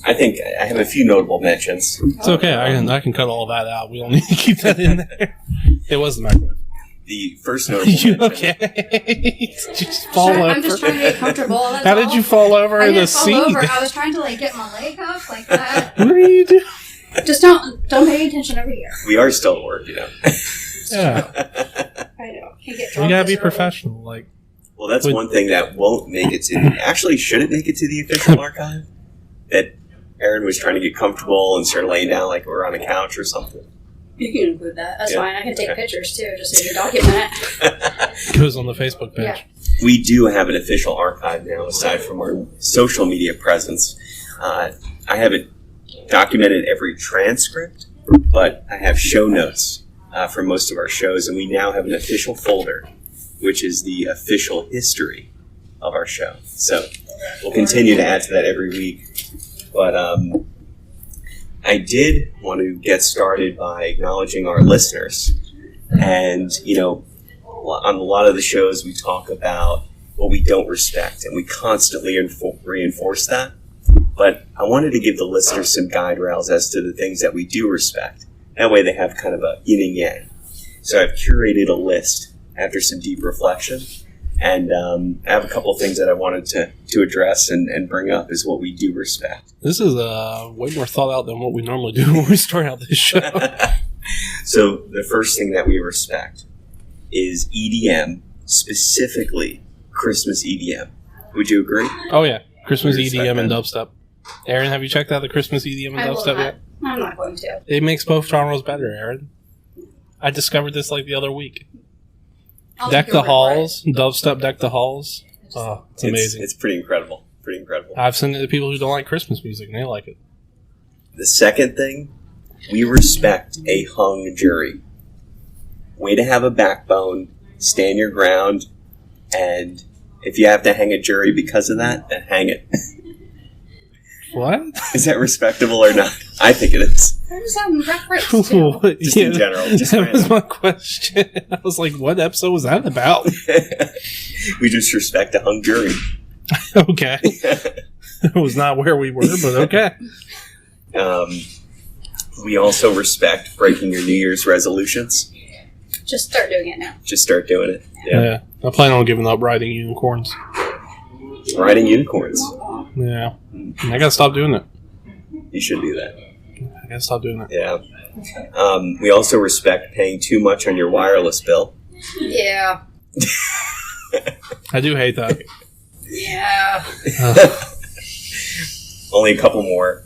I think I have a few notable mentions. It's okay. I can cut all that out. We don't need to keep that in there. It was the microwave. The first notable You mention. okay? Just fall over. I'm just trying to get comfortable. That's How did you fall over in the seat? I was trying to get my leg up like that. What are you doing? Just don't pay attention over here. We are still at work, Yeah. I know. Can't get You drunk gotta this be early. professional. Well, that's one thing that won't make it to... Actually, should it make it to the official archive? That Erin was trying to get comfortable and started laying down like we're on a couch or something. You can include that. That's Yeah. fine. I can take pictures too, just so you document it. Goes on the Facebook page. Yeah. We do have an official archive now, aside from our social media presence. I haven't documented every transcript, but I have show notes for most of our shows, and we now have an official folder, which is the official history of our show. So we'll continue to add to that every week. But I did want to get started by acknowledging our listeners. And, on a lot of the shows we talk about what we don't respect, and we constantly reinforce that. But I wanted to give the listeners some guide rails as to the things that we do respect. That way they have kind of a yin and yang. So I've curated a list after some deep reflection. And I have a couple of things that I wanted to address and bring up is what we do respect. This is way more thought out than what we normally do when we start out this show. So the first thing that we respect is EDM, specifically Christmas EDM. Would you agree? Oh, yeah. Christmas We respect EDM and that. dubstep. Erin, have you checked out the Christmas EDM and I will dubstep not. yet? I'm not going to. It makes both genres better, Erin. I discovered this the other week. I'll Deck take your the word for it. Halls, dubstep Deck the Halls. Oh, it's amazing. It's pretty incredible. Pretty incredible. I've seen it to people who don't like Christmas music, and they like it. The second thing, we respect a hung jury. Way to have a backbone, stand your ground, and if you have to hang a jury because of that, then hang it. What? Is that respectable or not? I think it is. I'm just having reference to. What? Just in general. Just that was random. my question. I was like, what episode was that about? We just respect a hung jury. Okay. It was not where we were, but okay. We also respect breaking your New Year's resolutions. Just start doing it now. Just start doing it. Yeah. I plan on giving up riding unicorns. Riding unicorns. Yeah. I gotta stop doing it. You should do that. I gotta stop doing it. Yeah. We also respect paying too much on your wireless bill. Yeah. I do hate that. Yeah. Only a couple more,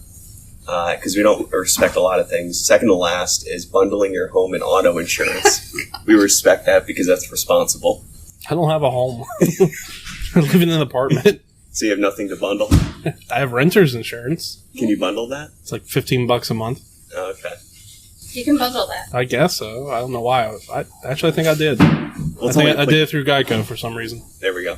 because we don't respect a lot of things. Second to last is bundling your home and auto insurance. We respect that because that's responsible. I don't have a home. I live in an apartment. So you have nothing to bundle. I have renter's insurance. Can you bundle that? It's like $15 a month. Oh, okay. You can bundle that. I guess so. I don't know why. I actually think I did. Well, I think I did it through Geico for some reason. There we go.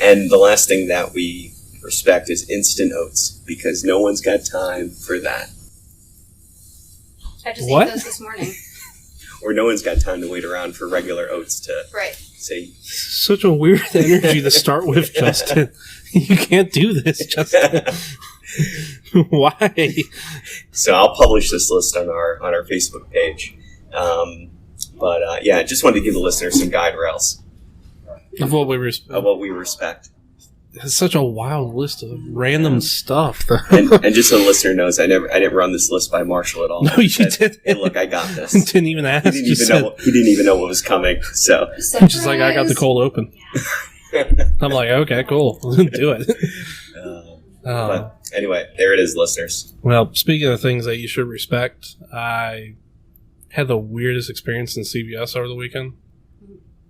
And the last thing that we respect is instant oats, because no one's got time for that. I just What? ate those this morning. Or no one's got time to wait around for regular oats to Right. say, Such a weird energy to start with, Justin. You can't do this, Justin. Why? So I'll publish this list on our Facebook page. Yeah, I just wanted to give the listeners some guide rails Of what we of what we respect. It's such a wild list of random stuff. And just so the listener knows, I didn't run this list by Marshall at all. No, He you said, didn't. Hey, look, I got this. Didn't even ask. He didn't even know what was coming. So She's like, I got the cold open. I'm like, okay, cool. Do it. but anyway, there it is, listeners. Well, speaking of things that you should respect, I had the weirdest experience in CVS over the weekend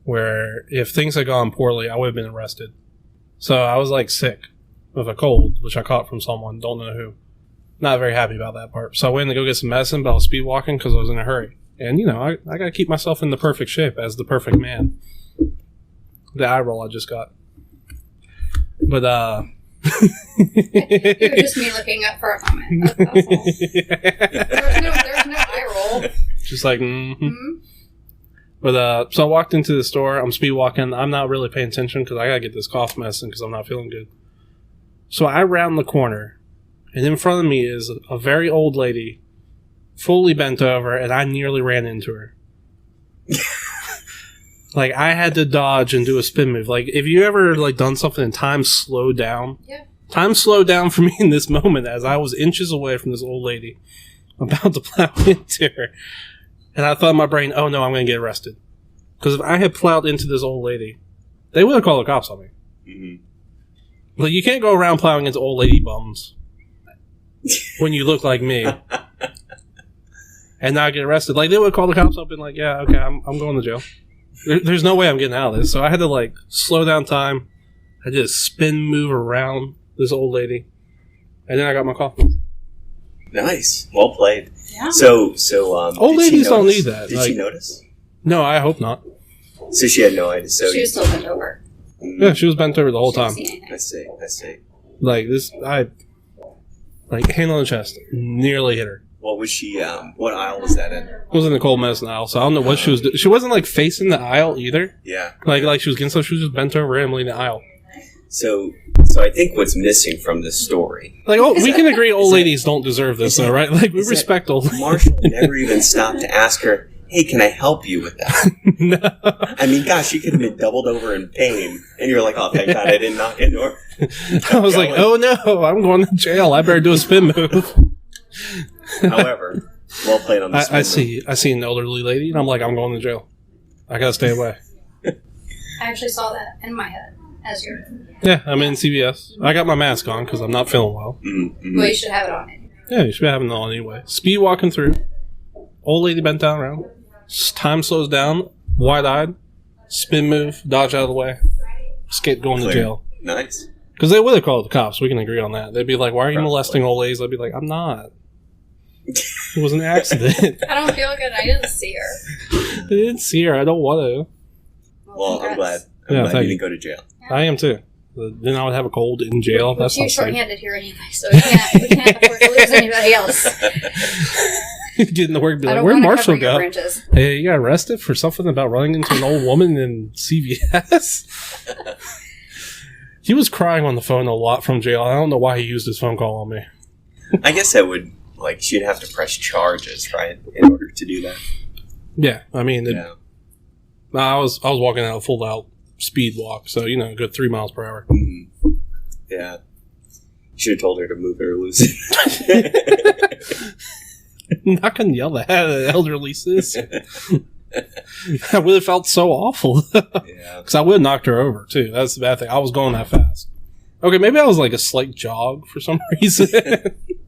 where if things had gone poorly, I would have been arrested. So I was sick with a cold, which I caught from someone, don't know who. Not very happy about that part. So I went to go get some medicine, but I was speed walking because I was in a hurry. And, I got to keep myself in the perfect shape as the perfect man. The eye roll I just got. But, It was just me looking up for a comment. That's all. There's no eye roll. just like, But, so I walked into the store. I'm speed walking. I'm not really paying attention because I got to get this cough medicine because I'm not feeling good. So I round the corner and in front of me is a very old lady, fully bent over, and I nearly ran into her. Like, I had to dodge and do a spin move. Like, if you ever, like, done something and time slowed down? Yeah. Time slowed down for me in this moment as I was inches away from this old lady about to plow into her. And I thought in my brain, oh no, I'm going to get arrested. Because if I had plowed into this old lady, they would have called the cops on me. Mm-hmm. Like, you can't go around plowing into old lady bums when you look like me and not get arrested. Like, they would call the cops up and like, yeah, okay, I'm going to jail. There's no way I'm getting out of this. So I had to, like, slow down time. I did a spin move around this old lady. And then I got my coffee. Nice. Well played. Yeah. So old ladies don't need that. Did like, she notice? No, I hope not. So she had no idea. So she was still bent over. Yeah, she was bent over the whole time. I see. Like, hand on the chest. Nearly hit her. What was she, what aisle was that in? It was in the cold medicine aisle, so I don't know what she was doing. She wasn't, like, facing the aisle either. Yeah. Like she was getting stuff. She was just bent over randomly in the aisle. So I think what's missing from this story... Like, we can agree old ladies don't deserve this, though, right? Like, we respect old ladies. Marshall never even stopped to ask her, hey, can I help you with that? No. I mean, gosh, she could have been doubled over in pain. And you're like, oh, thank God I didn't knock into her. I was like, oh no, I'm going to jail. I better do a spin move. However, well played on the spin move. I see an elderly lady, and I'm like, I'm going to jail. I gotta stay away. I actually saw that in my head as you're... Yeah, I'm in CVS. I got my mask on because I'm not feeling well. Mm-hmm. Well, you should have it on anyway. Yeah, you should be having it on anyway. Speed walking through. Old lady bent down around. Time slows down. Wide-eyed. Spin move. Dodge out of the way. Skate going to jail. Nice. Because they would have called the cops. We can agree on that. They'd be like, why are you molesting old ladies? I'd be like, I'm not. It was an accident. I don't feel good. I didn't see her. I didn't see her. I don't want to. Well, I'm glad. I'm glad you didn't go to jail. I am too. Then I would have a cold in jail. That's too not short-handed here anyway, so we can't afford to lose anybody else. Getting to work and be I like, don't where'd wanna Marshal cover your go? branches. Hey, you got arrested for something about running into an old woman in CVS? He was crying on the phone a lot from jail. I don't know why he used his phone call on me. I guess that would, like, she'd have to press charges, right, in order to do that. Yeah, I mean, Yeah. I was walking out a full out speed walk, so a good 3 miles per hour. Mm-hmm. Yeah. You should have told her to move it or lose it. I'm not gonna yell at an elderly sis. I would have felt so awful. Yeah. Because I would have knocked her over too. That's the bad thing. I was going that fast. Okay, maybe I was like a slight jog for some reason.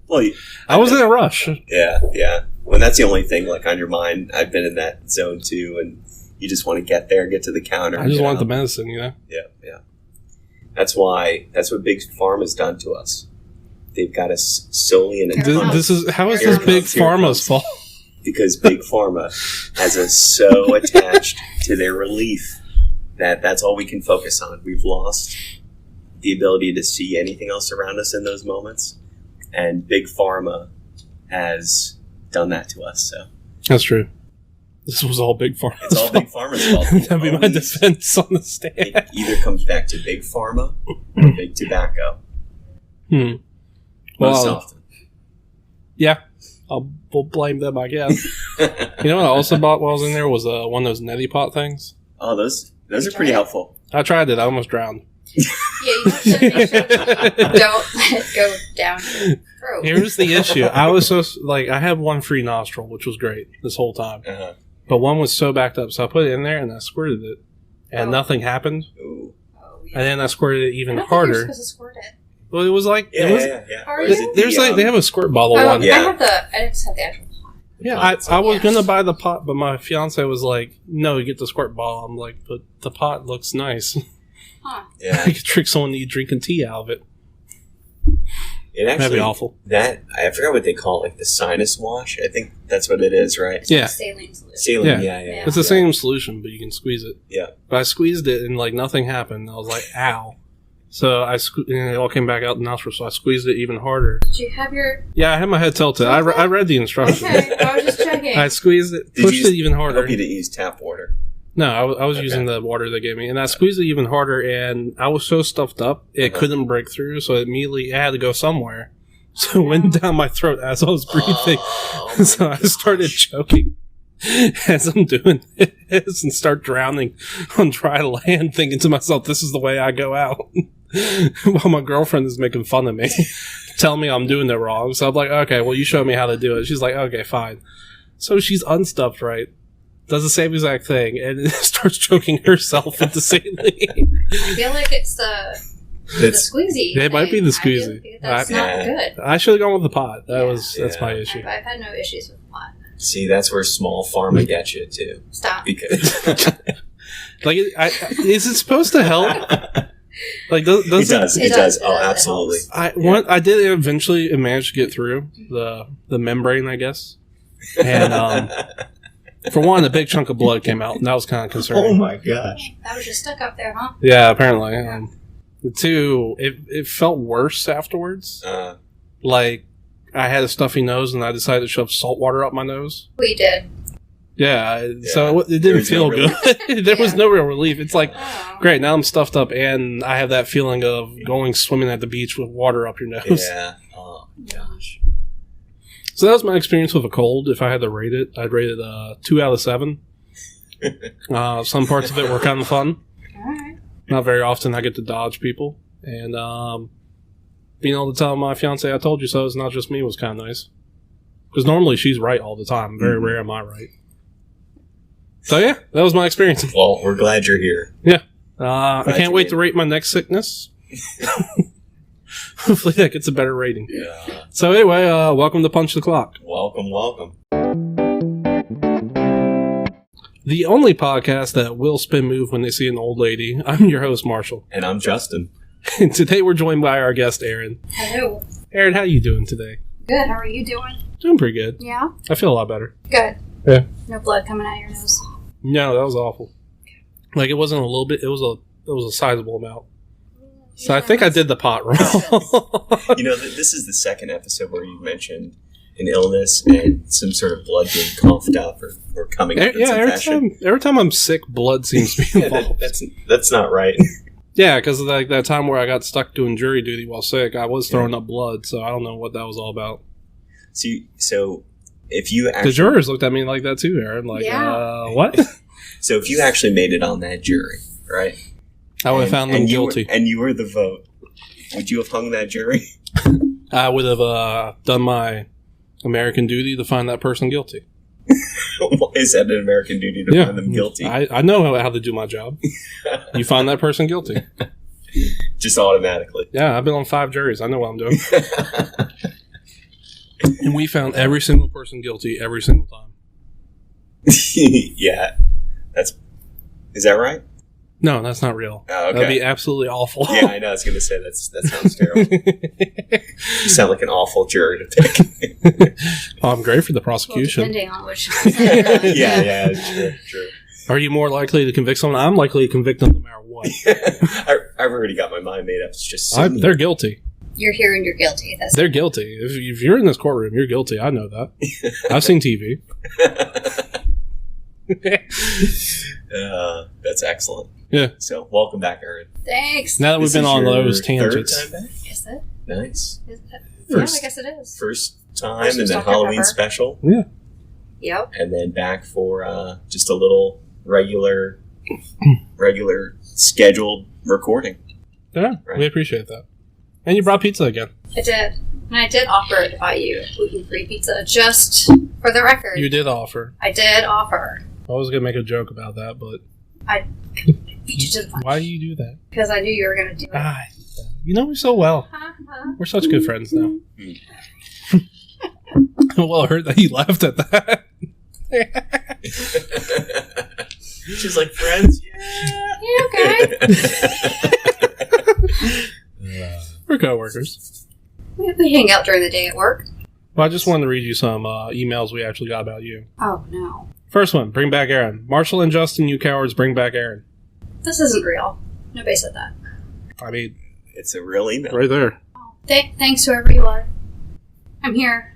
Well, I was in a rush. Yeah. When that's the only thing, like, on your mind, I've been in that zone too, and you just want to get there, get to the counter. I just want the medicine, Yeah. That's what Big Pharma's done to us. They've got us solely in a tunnel. How is this Big Pharma's fault? Because Big Pharma has us so attached to their relief that that's all we can focus on. We've lost the ability to see anything else around us in those moments, and Big Pharma has done that to us. So that's true. This was all Big Pharma. It's all Big Pharma's fault. That'd be my defense on the stand. It either comes back to Big Pharma or Big Tobacco. Most often. Yeah. We'll blame them, I guess. You know what I also bought while I was in there was one of those neti pot things. Oh, those are pretty helpful. I tried it. I almost drowned. Yeah, you have to make sure don't let it go down your throat. Here's the issue. I was I had one free nostril, which was great this whole time. Uh-huh. But one was so backed up, so I put it in there and I squirted it. And nothing happened. Ooh. And then I squirted it even I don't think harder. you're supposed to squirt it. Well, it was like... Yeah. Are you? They have a squirt bottle one. Yeah. I just have the actual pot. Yeah, I was going to buy the pot, but my fiance was like, no, you get the squirt bottle. I'm like, but the pot looks nice. Huh. Yeah. I could trick someone into drinking tea out of it. That'd be awful. I forgot what they call it, like the sinus wash. I think that's what it is, right? Yeah. Saline solution. Saline, Yeah. yeah. It's the same solution, but you can squeeze it. Yeah. But I squeezed it and nothing happened. I was like, ow. So and it all came back out the nostril, so I squeezed it even harder. Did you have your... Yeah, I had my head tilted. I read the instructions. Okay, I was just checking. I squeezed it, pushed it even I harder. hope you didn't use tap water. No, I was using the water they gave me, and I squeezed it even harder, and I was so stuffed up, it couldn't break through, so it had to go somewhere. So it went down my throat as I was breathing. Oh, So I started choking as I'm doing this and start drowning on dry land, thinking to myself, this is the way I go out. While my girlfriend is making fun of me, telling me I'm doing it wrong. So I'm like, okay, well, you show me how to do it. She's like, okay, fine. So she's unstuffed, right? Does the same exact thing and starts choking herself at the ceiling. I feel like it's the squeezy. It might be the thing. squeezy. That's not good. I should have gone with the pot. That's my issue. I've had no issues with pot. See, that's where small pharma gets you too. Stop. Because Like, is it supposed to help? Like, does it does. Oh, absolutely. I did eventually manage to get through the membrane, I guess. And for one, a big chunk of blood came out, and that was kind of concerning. Oh my gosh! That was just stuck up there, huh? Yeah, apparently. The two, it felt worse afterwards. Like, I had a stuffy nose, and I decided to shove salt water up my nose. We did. Yeah, so it didn't feel good. There was no real relief. It's like, great, now I'm stuffed up, and I have that feeling of going swimming at the beach with water up your nose. Yeah. Oh gosh. So that was my experience with a cold. If I had to rate it, I'd rate it 2 out of 7. Some parts of it were kind of fun. Alright. Not very often I get to dodge people. And being able to tell my fiance I told you so is not just me was kind of nice. Because normally she's right all the time. Very rare am I right. So yeah, that was my experience. Well, we're glad you're here. Yeah. I can't wait to rate my next sickness. Hopefully that gets a better rating. Yeah. So anyway, welcome to Punch the Clock. Welcome. The only podcast that will spin move when they see an old lady. I'm your host, Marshall. And I'm Justin. And today we're joined by our guest, Erin. Hello. Erin, how you doing today? Good. How are you doing? Doing pretty good. Yeah. I feel a lot better. Good. Yeah. No blood coming out of your nose. No, that was awful. Like, it wasn't a little bit, it was a sizable amount. So I think I did the pot wrong. This is the second episode where you mentioned an illness and some sort of blood being coughed up or coming up in some fashion. Every time I'm sick, blood seems to be involved. That's not right. Yeah, because like that time where I got stuck doing jury duty while sick, I was throwing up blood, so I don't know what that was all about. See, so if you actually... The jurors looked at me like that too, Erin. Like, what? So if you actually made it on that jury, right? I would have found them guilty. And you were the vote. Would you have hung that jury? I would have done my American duty to find that person guilty. Is that an American duty to find them guilty? I know how to do my job. You find that person guilty. Just automatically. Yeah, I've been on 5 juries. I know what I'm doing. And we found every single person guilty every single time. Yeah. Is that right? No, that's not real. Oh, okay. That'd be absolutely awful. Yeah, I know. I was going to say that sounds terrible. You sound like an awful jury to pick. Oh, I'm great for the prosecution. Well, depending on which. Yeah, true. Are you more likely to convict someone? I'm likely to convict them no matter what. I've already got my mind made up. It's just they're guilty. You're here and you're guilty. They're guilty. If you're in this courtroom, you're guilty. I know that. I've seen TV. That's excellent. Yeah. So, welcome back, Erin. Thanks. Now that we've been on those tangents. Third time back? Is it? Nice. Is it? First, I guess it is. First time, First and then Dr. Halloween Pepper. special. Yeah. Yep. And then back for just a little regular scheduled recording. Yeah, Right. we appreciate that. And you brought pizza again. I did. And I did offer to buy you gluten-free pizza, just for the record. You did offer. I did offer. I was going to make a joke about that, but I beat you to the punch. why do you do that? Because I knew you were going to do it. You know me so well. We're such good friends now. Well, I heard that you laughed at that. She's like, friends? You okay? We're coworkers. We hang out during the day at work. Well, I just wanted to read you some emails we actually got about you. Oh, no. First one, bring back Erin. Marshall and Justin, you cowards, bring back Erin. This isn't real. Nobody said that. I mean, It's a real email. right there. Oh, thanks, whoever you are. I'm here.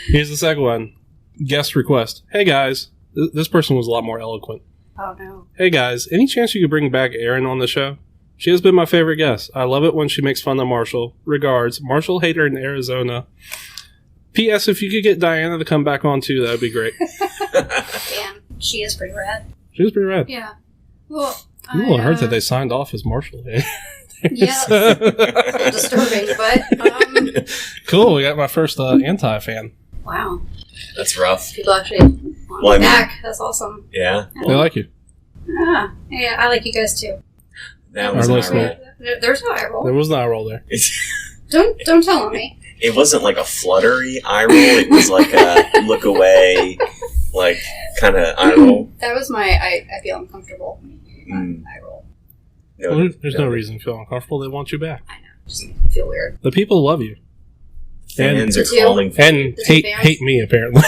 Here's the second one. Guest request. Hey, guys. This person was a lot more eloquent. Oh, no. Hey, guys. Any chance you could bring back Erin on the show? She has been my favorite guest. I love it when she makes fun of Marshall. Regards, Marshall hater in Arizona. P.S. If you could get Diana to come back on too, that'd be great. Damn, she is pretty rad. She was pretty rad. Yeah. Well, I heard that they signed off as Marshall. Yeah, that's disturbing, but cool. We got my first anti-fan. wow, That's rough. people actually want Well, I me mean- back. That's awesome. Yeah. They like you. Yeah, I like you guys too. That was Our not listener. right. There's no eye roll. There was an eye roll there. Don't tell on me. It wasn't like a fluttery eye roll. It was like a look away, like kind of eye roll. That was my I feel uncomfortable eye roll. No, Well, there's no reason to feel uncomfortable. They want you back. I know, just makes me feel weird. The people love you. Fans are The two. calling. And The two fans? hate me, apparently.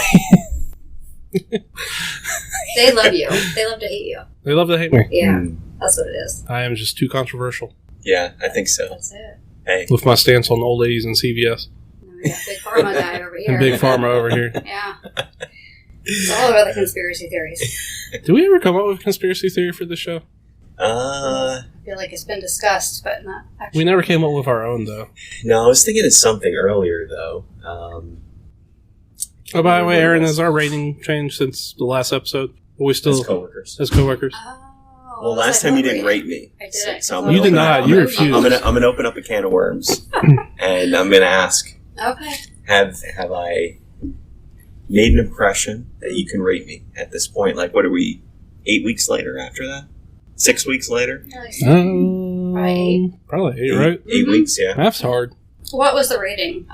They love you. They love to hate you. They love to hate me. Yeah, Mm, that's what it is. I am just too controversial yeah, I think so. That's it. Hey, with my stance on old ladies and CVS. And we got Big Pharma guy over here. And Big Pharma over here. Yeah. It's all about the conspiracy theories. Do we ever come up with a conspiracy theory for the show? I feel like it's been discussed, but not actually. We never came up with our own, though. no, I was thinking of something earlier though. Oh, by the way, Erin, has our rating changed since the last episode? Are we still As coworkers. as coworkers? Oh, Well, last time you didn't rate me. I didn't. So I'm You gonna did open not. up- You I'm refused. gonna open up a can of worms, and I'm gonna ask: Okay. Have I made an impression that you can rate me at this point? Like, what are we? 8 weeks later after that? 6 weeks later? Probably 8, right? 8 Mhm. weeks, yeah. Math's hard. What was the rating?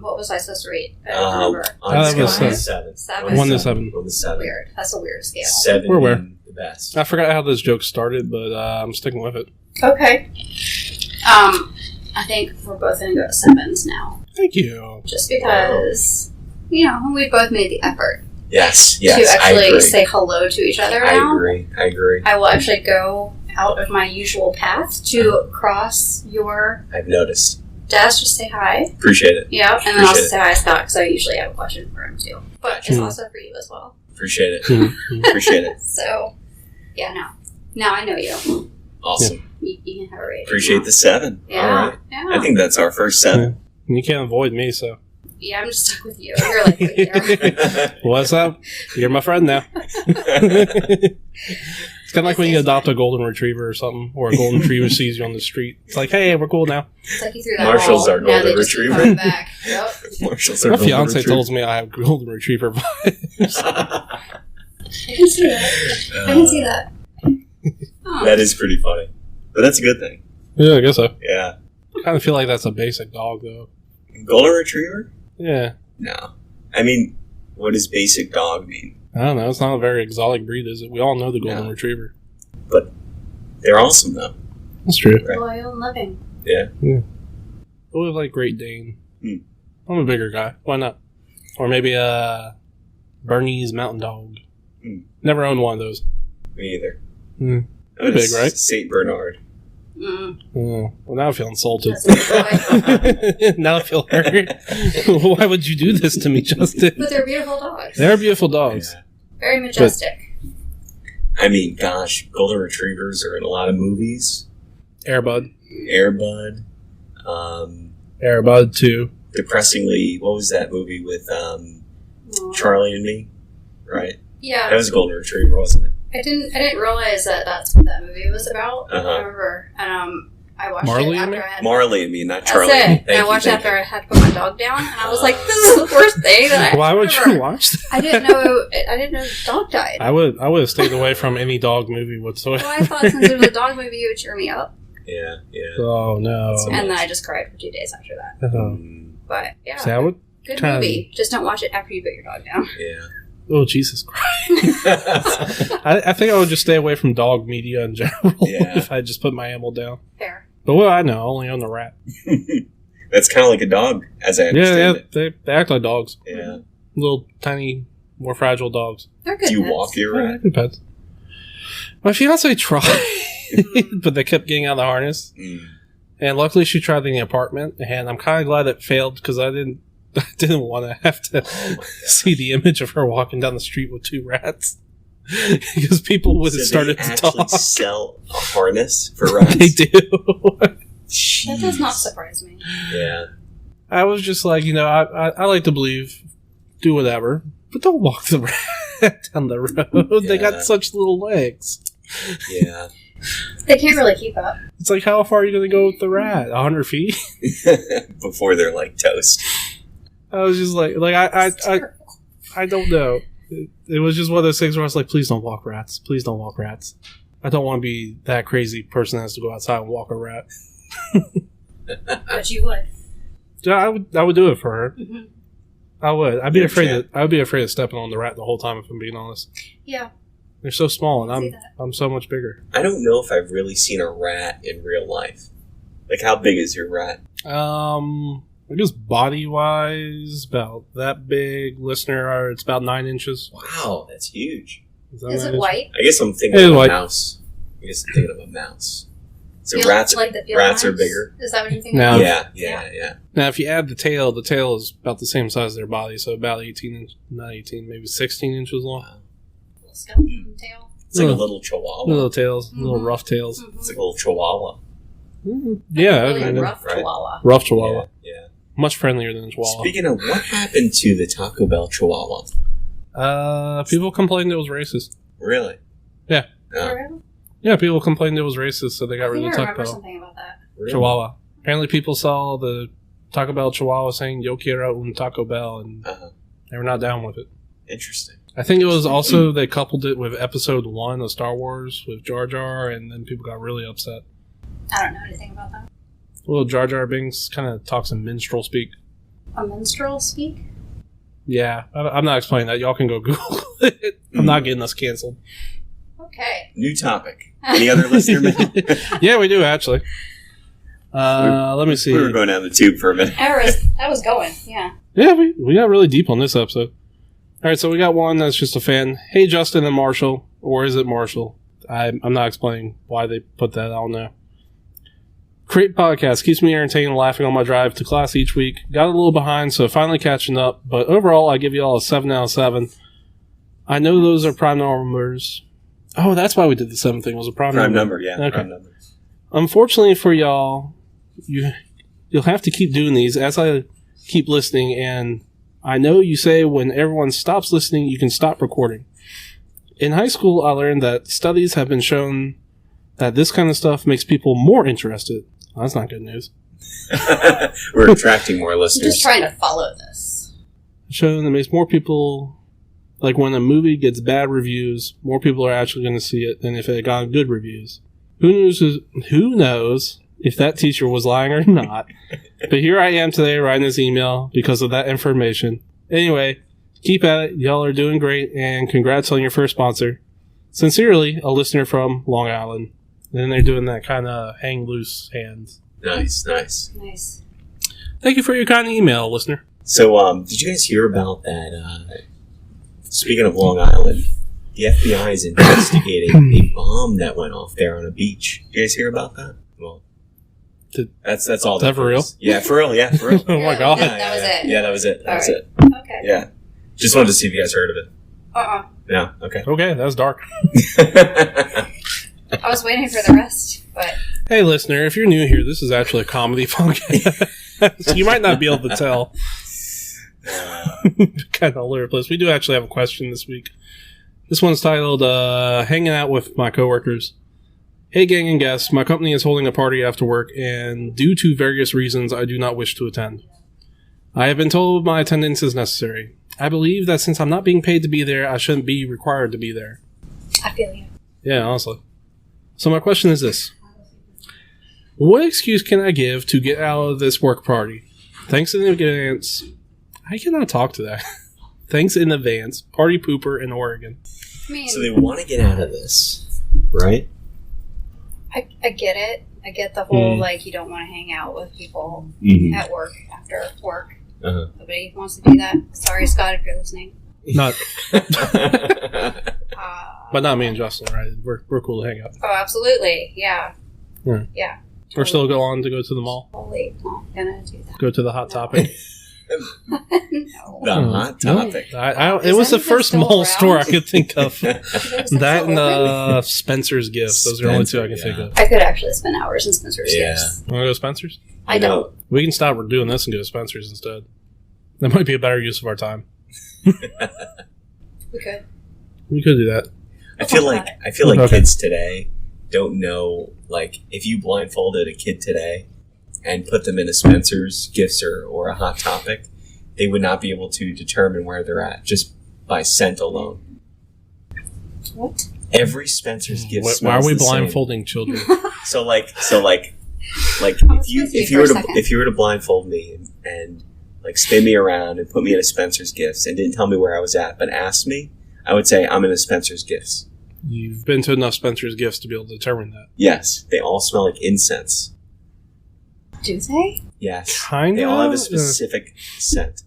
What was I supposed to rate? I don't remember. On that the was scale of 7. 7. 1 to 7. On the 7. Weird. That's a weird scale. 7 We're aware. being the best. I forgot how this joke started, but I'm sticking with it. Okay. I think we're both going to go to 7s now. Thank you. Just because, we both made the effort Yes, to I actually agree. say hello to each other I now. agree. I will actually go out of my usual path to cross your I've noticed. desk, just say hi. Appreciate it. Yeah, and then I'll Appreciate it. say hi to Scott because I usually have a question for him too. But it's Hmm. also for you as well. Appreciate it. Mhm. Appreciate it. So, yeah, now I know you. Awesome. You can have a rating. Appreciate the 7. Yeah, All right. yeah. I think that's our first 7. And you can't avoid me, so. Yeah, I'm just stuck with you. You're like right there. What's up? You're my friend now. It's kind of like when you adopt a golden retriever or something, or a golden retriever sees you on the street. It's like, hey, we're cool now. It's like you threw that Marshall's ball. our Now golden they just keep retriever. coming back. Yep. Marshall's our My golden fiance retriever. tells me I have golden retriever vibes. I can see that. I can see that. Oh. That is pretty funny. But that's a good thing. Yeah, I guess so. Yeah. I kind of feel like that's a basic dog, though. Golden retriever? Yeah. No. I mean, what does basic dog mean? I don't know. It's not a very exotic breed, is it? We all know the golden No. retriever. They're awesome, though. That's true. Loyal and loving. But we like Great Dane. Hmm. I'm a bigger guy. Why not? Or maybe a Bernese Mountain Dog. Hmm. Never owned one of those. Me either. Hmm. That They're is big, right? St. Bernard. Mm, Oh, well, now I feel insulted. that's a good boy. Now I feel hurt. Why would you do this to me, Justin? But they're beautiful dogs. They're beautiful dogs. Yeah. Very majestic. I mean, gosh, golden retrievers are in a lot of movies. Airbud. Airbud. Airbud 2. Depressingly, what was that movie with Aw. Charlie and Me? Right. That Yeah, was a golden retriever, wasn't it? I didn't realize that that's what that movie was about. Uh-huh. I remember, and I watched Marley it and after Me? I had. Marley and Me, not That's Charlie. it. And Me. And I watched it thank after I had to put my dog down, and I was like, "This is the worst thing that I." Why would ever. you watch that? I didn't know. I didn't know the dog died. I would have stayed away from any dog movie whatsoever. Well, I thought since it was a dog movie, it would cheer me up, Yeah, yeah. Oh, no. That's and then I just cried for 2 days after that. Mm, But yeah, See, I would... good kinda- movie. Just don't watch it after you put your dog down. yeah. Oh, Jesus Christ. I think I would just stay away from dog media in general Yeah. if I just put my animal down. Fair. But what I know, I only own the rat. That's kind of like a dog, as I understand Yeah, they act like dogs. it. Yeah. Little, tiny, more fragile dogs. They're good. Do you pets. walk your Yeah, rat? they're good pets. My fiance tried, but they kept getting out of the harness. Mm. And luckily she tried in the apartment, and I'm kind of glad it failed because I didn't want to have to Oh my God. see the image of her walking down the street with 2 rats. because people would have So started they to actually talk. sell a harness for rats. They do. Jeez. That does not surprise me. Yeah. I was just like, I like to believe, do whatever, but don't walk the rat down the road. They got Yeah. such little legs. Yeah. They can't really keep up. It's like, how far are you going to go with the rat? 100 feet? Before they're like toast. I was just like It's terrible. I don't know. It was just one of those things where I was like, please don't walk rats. Please don't walk rats. I don't want to be that crazy person that has to go outside and walk a rat. But you would. Yeah, I would do it for her. Mm-hmm. I would. I'd be You're a afraid champ. I'd be afraid of stepping on the rat the whole time, if I'm being honest. Yeah. They're so small, and I see I'm that. I'm so much bigger. I don't know if I've really seen a rat in real life. Like, how big is your rat? I guess body wise, about that big. Listener, it's about 9 inches. Wow, that's huge. Is 9 it inches? white? I guess I'm It thinking is of a white. mouse. I guess I'm thinking of a mouse. So Feel- rats, like the field rats are mice? bigger. Is that what you think? No. of? Yeah. Now, if you add the tail is about the same size as their body, so about 18 inches, not 18, maybe 16 inches long. Wow. Little skeleton tail. It's like a Little- little chihuahua. Little tails, Mhm. little rough tails. Mm-hmm. It's like a little chihuahua. Yeah, Really I mean, rough right? chihuahua. rough chihuahua. Yeah. Much friendlier than a chihuahua. Speaking of, what happened to the Taco Bell chihuahua? People complained it was racist. Really? Yeah. Oh, For real? Yeah, people complained it was racist, so they got I rid think of I the Taco remember Bell something about that. really? Chihuahua. Apparently, people saw the Taco Bell Chihuahua saying "Yo quiero un Taco Bell," and Uh-huh. they were not down with it. Interesting. I think it was also they coupled it with Episode 1 of Star Wars with Jar Jar, and then people got really upset. I don't know anything about that. Well, Jar Jar Binks kind of talks in minstrel speak. A minstrel speak? Yeah, I'm not explaining that. Y'all can go Google it. I'm not getting us canceled. Okay. New topic. Any other listener mail? Yeah, we do actually. Let me see. We were going down the tube for a minute. I was going, yeah. Yeah, we got really deep on this episode. All right, so we got one that's just a fan. Hey, Justin and Marshall, or is it Marshall? I'm not explaining why they put that. I don't know. Great podcast. Keeps me entertained and laughing on my drive to class each week. Got a little behind, so finally catching up. But overall, I give you all a 7 out of 7. I know those are prime numbers. Oh, that's why we did the 7 thing. Was a prime Number, yeah. Okay. Prime number. Unfortunately for y'all, you'll have to keep doing these as I keep listening, and I know you say when everyone stops listening, you can stop recording. In high school, I learned that studies have been shown that this kind of stuff makes people more interested. Well, that's not good news. We're attracting more I'm just listeners. trying to follow this. Shown that makes more people, like when a movie gets bad reviews, more people are actually going to see it than if it got good reviews. Who knows if that teacher was lying or not? But here I am today writing this email because of that information. Anyway, keep at it. Y'all are doing great, and congrats on your first sponsor. Sincerely, a listener from Long Island. And then they're doing that kind of hang loose hands. Nice. Nice. Thank you for your kind email, listener. So, did you guys hear about that? Speaking of Long Island, the FBI is investigating a bomb that went off there on a beach. Did you guys hear about that? Well, that's all. Is that for real? Yeah, for real. Yeah, for real. Oh my god. That was it. Yeah, that was it. That was it. Okay. Yeah. Just wanted to see if you guys heard of it. No? Okay. Okay, that was dark. I was waiting for the rest, but Hey, listener, if you're new here, this is actually a comedy podcast. You might not be able to tell. Kind of all over the place. We do actually have a question this week. This one's titled, Hanging Out with My Coworkers. Hey, gang and guests. My company is holding a party after work, and due to various reasons, I do not wish to attend. I have been told my attendance is necessary. I believe that since I'm not being paid to be there, I shouldn't be required to be there. I feel you. Yeah, honestly. So my question is this. What excuse can I give to get out of this work party? Thanks in advance. I cannot talk to that. Thanks in advance. Party pooper in Oregon. I mean, So they want to get out of this, right? I get it. I get the whole, like, you don't want to hang out with people Mm-hmm. at work after work. Uh-huh. Nobody wants to do that. Sorry, Scott, if you're listening. Not, Uh, but not me and Justin, right? We're cool to hang out. Oh, absolutely. Yeah. Yeah. Yeah. We're still going to go to the mall. Totally not gonna do that. Go to the Hot Topic. No. The hot topic. It was the anything first still mall around? store I could think of. Is it That still open? and Spencer's Gifts. Those are the only two I can Spencer, think of. I could actually spend hours in Spencer's Yeah. Gifts. Want to go to Spencer's? I don't. We can stop doing this and go to Spencer's instead. That might be a better use of our time. We could. We could do that. I feel like Okay. kids today don't know, like, if you blindfolded a kid today and put them in a Spencer's Gifts or a Hot Topic, they would not be able to determine where they're at just by scent alone. What? Every Spencer's Gifts Why are smells we the same. blindfolding children? So like was with you if you for were a to second. if you were to blindfold me and like spin me around and put me in a Spencer's Gifts and didn't tell me where I was at but asked me, I would say I'm in a Spencer's Gifts. You've been to enough Spencer's Gifts to be able to determine that. Yes, they all smell like incense. Do they? Yes, Kind they all have a of. specific scent.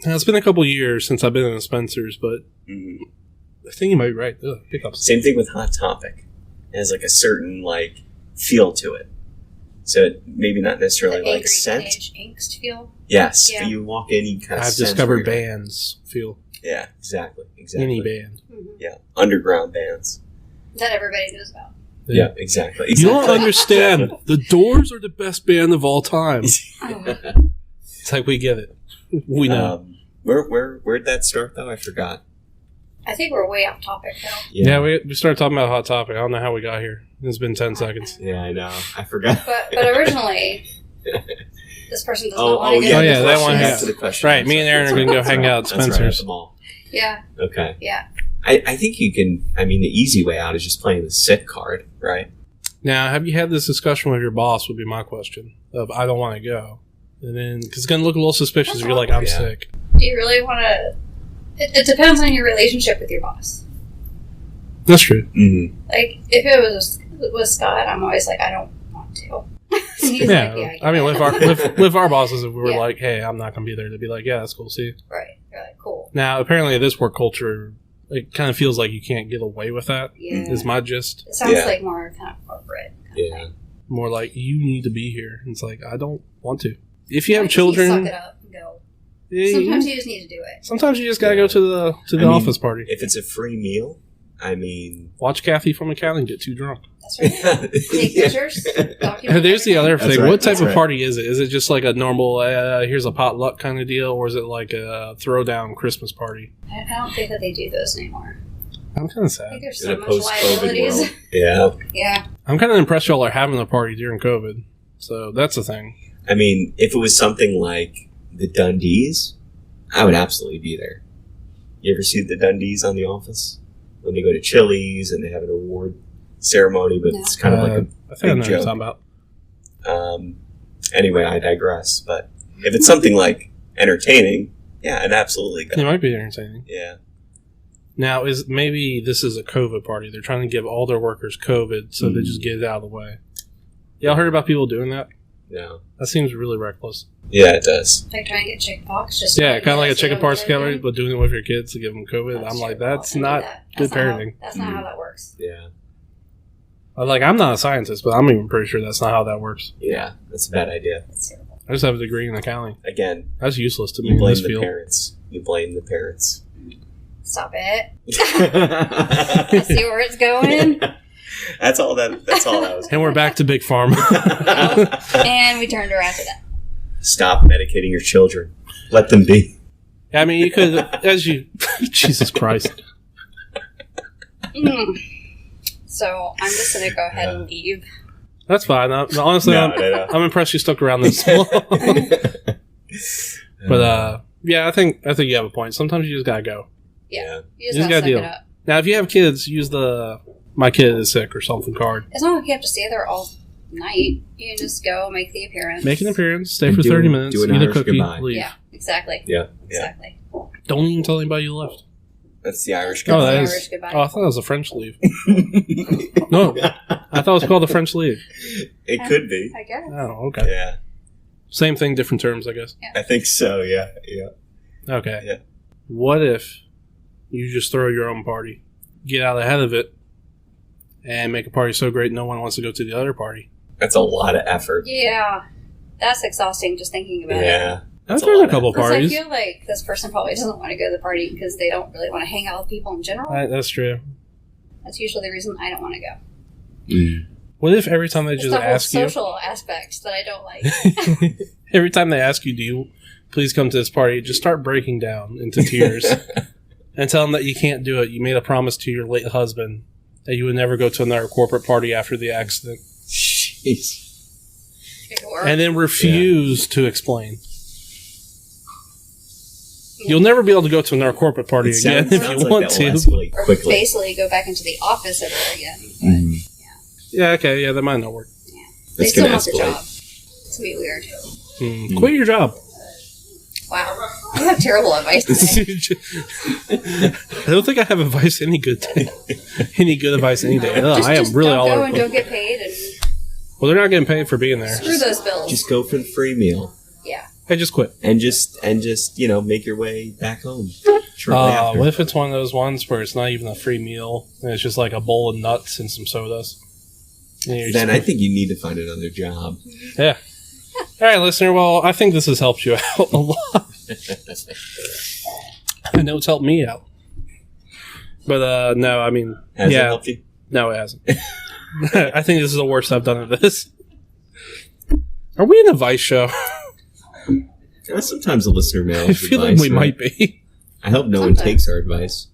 Now, it's been a couple years since I've been in a Spencer's, but Mhm. I think you might be right. Ugh, hiccups. Same thing with Hot Topic. It has like a certain like feel to it. So it maybe not necessarily The like angry scent. teenage angst feel? Yes, Yeah. but you walk in, you kind of I've sense discovered where you're- bands feel. Yeah, exactly. Any band. Mm-hmm. Yeah, underground bands. That everybody knows about. Yeah, exactly. You don't Exactly. understand. The Doors are the best band of all time. Oh. It's like we get it. We know. Where'd that start though? I forgot. I think we're way off topic though. Yeah, we started talking about Hot Topic. I don't know how we got here. It's been 10 seconds. Yeah, I know. I forgot. But originally, this person does not Oh, want to yeah. Oh, go. yeah, the that question one, after yeah. the question. Right, me and Erin are going to go hang out at That's right, at Spencer's. the mall. Yeah, Okay. yeah. I think you can. I mean, the easy way out is just playing the sit card, right? Now, have you had this discussion with your boss? Would be my question. Of I don't want to go, and then because it's going to look a little suspicious if you're like I'm Yeah. sick. Do you really want to? It depends on your relationship with your boss. That's true. Mm-hmm. Like, if it was Scott, I'm always like, I don't want to. And he's Yeah, like, I mean, with our bosses, if we were Yeah. like, hey, I'm not going to be there, they'd be like, yeah, that's cool. See you. right. You're like, cool. Now, apparently, this work culture, it kind of feels like you can't get away with that. Yeah. Is my gist. It sounds Yeah. like more kind of corporate. Kind of Yeah. thing. More like you need to be here. It's like I don't want to. If you have Or just need to children, suck it up and go. eh, Sometimes you just need to do it. sometimes you just gotta go to the I mean, office party. If it's a free meal, I mean, Watch Kathy from accounting get too drunk. That's right. Take pictures. Document There's the other everything. thing. right, What type that's of right. party is it? Is it just like a normal, here's a potluck kind of deal, or is it like a throwdown Christmas party? I don't think that they do those anymore. I'm kind of I sad. think there's in so a much post-COVID liabilities. world. Yeah. Yeah. I'm kind of impressed y'all are having a party during COVID. So that's the thing. I mean, if it was something like the Dundees, I would absolutely be there. You ever see the Dundees on The Office? When they go to Chili's and they have an award ceremony, but No. it's kind of like I think I know what you're joke. talking about. anyway, I digress. But if it's something like entertaining, yeah, I'd absolutely It go. might be entertaining. Yeah. Now, maybe this is a COVID party. They're trying to give all their workers COVID, so they Mm. just get it out of the way. Y'all heard about people doing that? No. That seems really reckless. Yeah, it does. Like trying to get chicken pox. Just Yeah, kind of like a so you chicken don't party get scary, anything. but doing it with your kids to give them COVID. That's I'm like, terrible. that's Don't do not that. good That's not how- parenting. That's not how that works. Yeah. I'm not a scientist, but I'm even pretty sure that's not how that works. Yeah, that's a bad idea. That's terrible. I just have a degree in accounting. Again, That's useless to me you in blame this the field. parents. You blame the parents. Stop it. I see where it's going. That's all that was. And we're back to big pharma. And we turned around to that. Stop medicating your children. Let them be. I mean, you could, Jesus Christ. Mm. So I'm just going to go ahead and leave. That's fine. Honestly, No. I'm impressed you stuck around this long. But yeah, I think you have a point. Sometimes you just gotta go. Yeah. You just You just gotta gotta suck deal. it up. Now, if you have kids, use the "my kid is sick" or something card. It's not like you have to stay there all night. You can just go make the appearance. Make an appearance, stay And for do- 30 minutes, do an eat a Irish cookie, goodbye. leave. Yeah, exactly. Yeah. Exactly. Don't even tell anybody you left. That's the Irish Oh, goodbye. that Irish is. goodbye. Oh, I thought it was a French leave. No, I thought it was called the French leave. It could be. I guess. Oh, okay. Yeah. Same thing, different terms, I guess. I think so, yeah. Yeah. Okay. Yeah. What if you just throw your own party, get out ahead of it, and make a party so great no one wants to go to the other party? That's a lot of effort. Yeah. That's exhausting just thinking about it. Yeah. I've That's a been to lot a couple of Plus, I parties. feel like this person probably doesn't want to go to the party because they don't really want to hang out with people in general. That's true. That's usually the reason I don't want to go. What if every time they It's just the whole ask you, social aspects that I don't like. every time they ask you, do you please come to this party, just start breaking down into tears and tell them that you can't do it. You made a promise to your late husband that you would never go to another corporate party after the accident. Jeez. And then refuse to explain. You'll never be able to go to another corporate party It again sounds if you like want that will to. escalate Or quickly. basically go back into the office ever again. Mhm. Yeah, okay, yeah, that might not work. They That's still gonna want the escalate. job. It's going to be weird. Quit your job. Wow. I have terrible advice today. I don't think I have advice any good day. Any good advice any day. No, I am Just really don't all go over. and don't get paid and Well, they're not getting paid for being there. screw those bills. Just go for the free meal Yeah. Hey, just quit. and just make your way back home. Shortly after. What if it's one of those ones where it's not even a free meal and it's just like a bowl of nuts and some sodas? And you're Then just- I think you need to find another job. yeah. All right, listener. Well, I think this has helped you out a lot. I know it's helped me out. But no, I mean, Has it yeah, helped you? no, it hasn't. I think this is the worst I've done at this. Are we in a Vice show? Sometimes a listener mails I feel like advice, we right? might be. I hope no one Sometimes. takes our advice.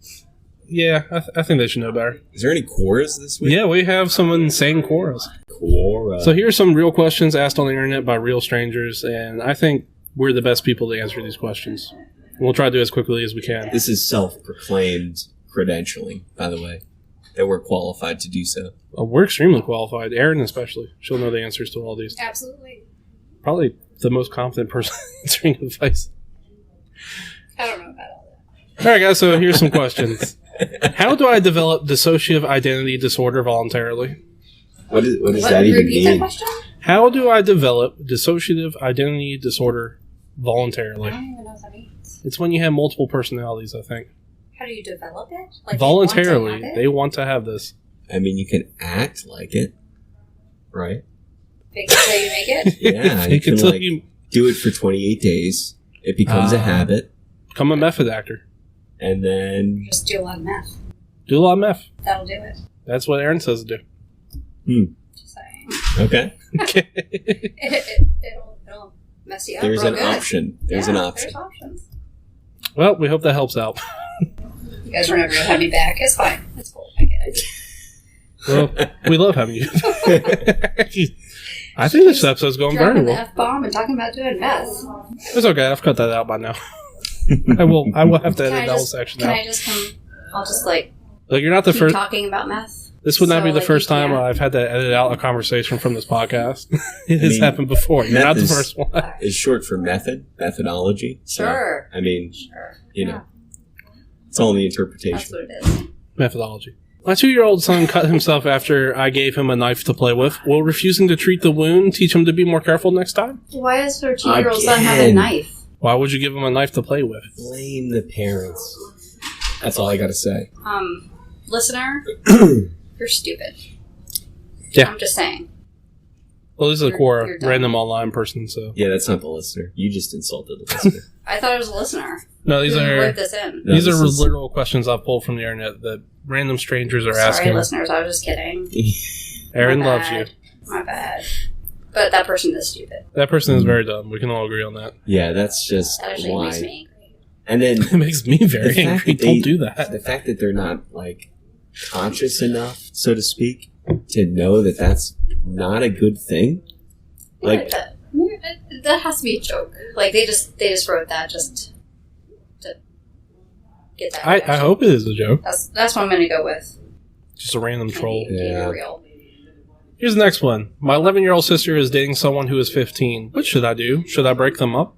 Yeah, I think they should know better. Is there any Quoras this week? Yeah, we have some insane Quoras. Quora. So here's some real questions asked on the internet by real strangers, and I think we're the best people to answer these questions. We'll try to do it as quickly as we can. This is self-proclaimed credentialing, by the way, that we're qualified to do so. We're extremely qualified, Erin especially. She'll know the answers to all these. Absolutely. Probably the most confident person answering advice. I don't know about all All right, guys, so here's some questions. How do I develop dissociative identity disorder voluntarily? What does that. that even Repeat that mean? question? How do I develop dissociative identity disorder I voluntarily? don't even know what that means. It's when you have multiple personalities, I think. How do you develop it? Like Voluntarily, you want to have they it? want to have this. I mean, you can act like it, right? Fake it till you make it? Yeah, you Fake can it till like you do it for 28 days. It becomes a habit, become a method actor. and then Just do a lot of math. Do a lot of meth. That'll do it. That's what Erin says to do. Just saying. okay, Okay. It'll mess you up. there's real an good. option. There's an Yeah, option. There's options. Well, we hope that helps out. You guys were never going to have me back. It's fine. It's cool. I get it. Well, we love having you. I think this episode's going very Dropping the well. F-bomb and talking about doing meth. It's okay. I've cut that out by now. I will have to Can edit I that whole just, section can out. I just come... I'll just, like, Look, you're not the keep first. talking about meth. This would not be So, the like, first you time can't- I've had to edit out a conversation from this podcast. It has mean, happened before. You're meth not the is- first one. It's short for methodology. So, Sure. I mean, Sure. know, it's all in the That's interpretation. what it is. Methodology. My 2-year-old son cut himself after I gave him a knife to play with. Will refusing to treat the wound teach him to be more careful next time? Why does her 2-year-old son have a Again. knife? Why would you give him a knife to play with? Blame the parents. That's all I got to say. Listener, you're stupid. Yeah. I'm just saying. Well, this is a You're core dumb. random online person, so. Yeah, that's not the listener. You just insulted the listener. I thought it was a listener. No, these Who are wrote this in? No, these are this is- literal questions I've pulled from the internet that random strangers are Sorry, asking. listeners. I was just kidding. Erin My loves bad. you. My bad. But that person is stupid. That person is very dumb. We can all agree on that. Yeah, that's just That actually why. makes me angry. And then It makes me very The fact angry. that they- Don't do that. the fact that they're not like conscious enough, so to speak, to know that that's not a good thing. Like, that has to be a joke. Like they just wrote that just to get that. I reaction. hope it is a joke. That's what I'm going to go with. Just a random troll. Keep it Yeah. real. Here's the next one. My 11-year-old sister is dating someone who is 15. What should I do? Should I break them up?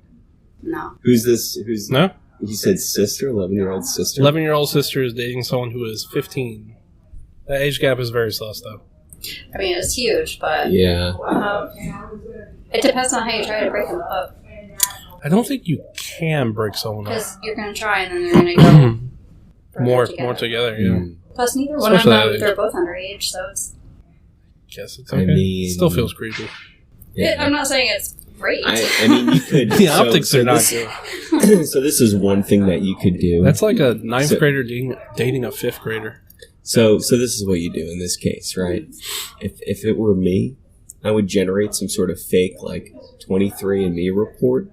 No. who's this? Who's No? You said sister, 11-year-old sister. 11-year-old sister is dating someone who is 15. That age gap is very sus, though. I mean, it's huge, but Yeah. it depends on how you try to break them up. I don't think you can break someone up. Because you're going to try and then they're going to go further More together, yeah. Mm. Plus, neither one of Especially that them, age. they're both underage, so it's... Guess it's I okay. mean- Still feels creepy. Yeah. I'm not saying it's great. I mean, you could. The optics are not good. So this is one thing that you could do. That's like a ninth grader dating a fifth grader. So this is what you do in this case, right? If it were me, I would generate some sort of fake, like, 23andMe report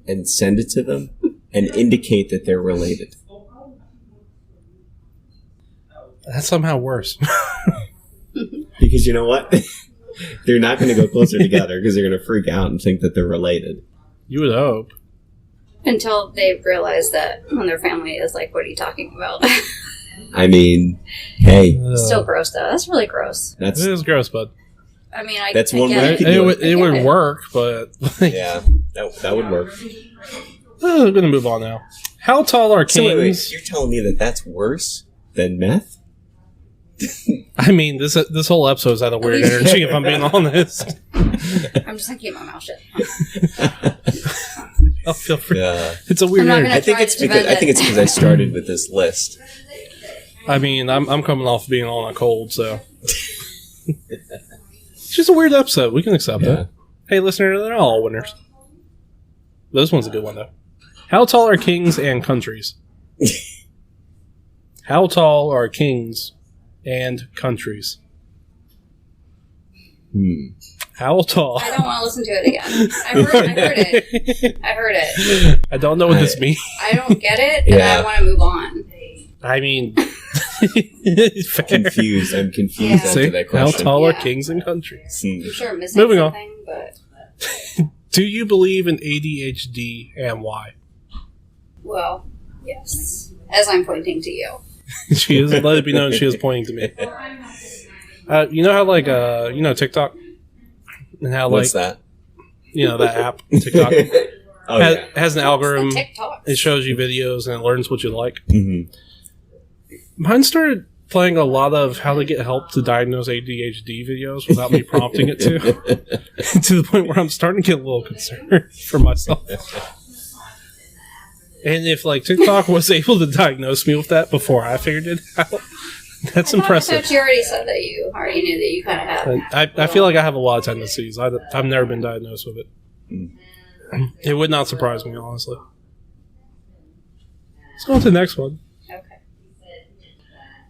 and send it to them and indicate that they're related. That's somehow worse. Because you know what? They're not going to go closer together because they're going to freak out and think that they're related. You would hope. Until they realize that when their family is like, what are you talking about? I mean, hey. Still gross, though. That's really gross. It is gross, bud. I mean, That's I one get way it. you could do It would work, but... Yeah, that would work. I'm going to move on now. How tall are So kings? wait, you're telling me that that's worse than meth? I mean, this whole episode's had a weird energy, if I'm being honest. I'm just going to keep my mouth shut. I'll feel free. Yeah. It's a weird I'm not energy. gonna I think try it's to because defend it. I started with this list. I mean, I'm coming off being on a cold, so... It's just a weird episode. We can accept Yeah. it. Hey, listener, they're not all winners. This one's a good one, though. How tall are kings and countries? How tall are kings and countries? How tall? I don't want to listen to it again. I heard it. I don't know what this means. I don't get it, and Yeah. I want to move on. I mean, fair. Confused. I'm confused Yeah. after See, that how question. tall are Yeah. kings and countries? I'm sure I'm missing Moving on. something, but... Do you believe in ADHD and why? Well, yes. As I'm pointing to you. She is, let it be known she is pointing to me. You know how, like, TikTok? And how, What's like, that? that app, TikTok, Oh, yeah. has an algorithm. It's the TikTok. It shows you videos and it learns what you like. Mm-hmm. Mine started playing a lot of how to get help to diagnose ADHD videos without me prompting it to the point where I'm starting to get a little concerned for myself. And if, like, TikTok was able to diagnose me with that before I figured it out, that's I impressive. thought you already said that you already knew that you kind of have. I feel like I have a lot of tendencies. I've never been diagnosed with it. It would not surprise me, honestly. Let's go on to the next one. Okay.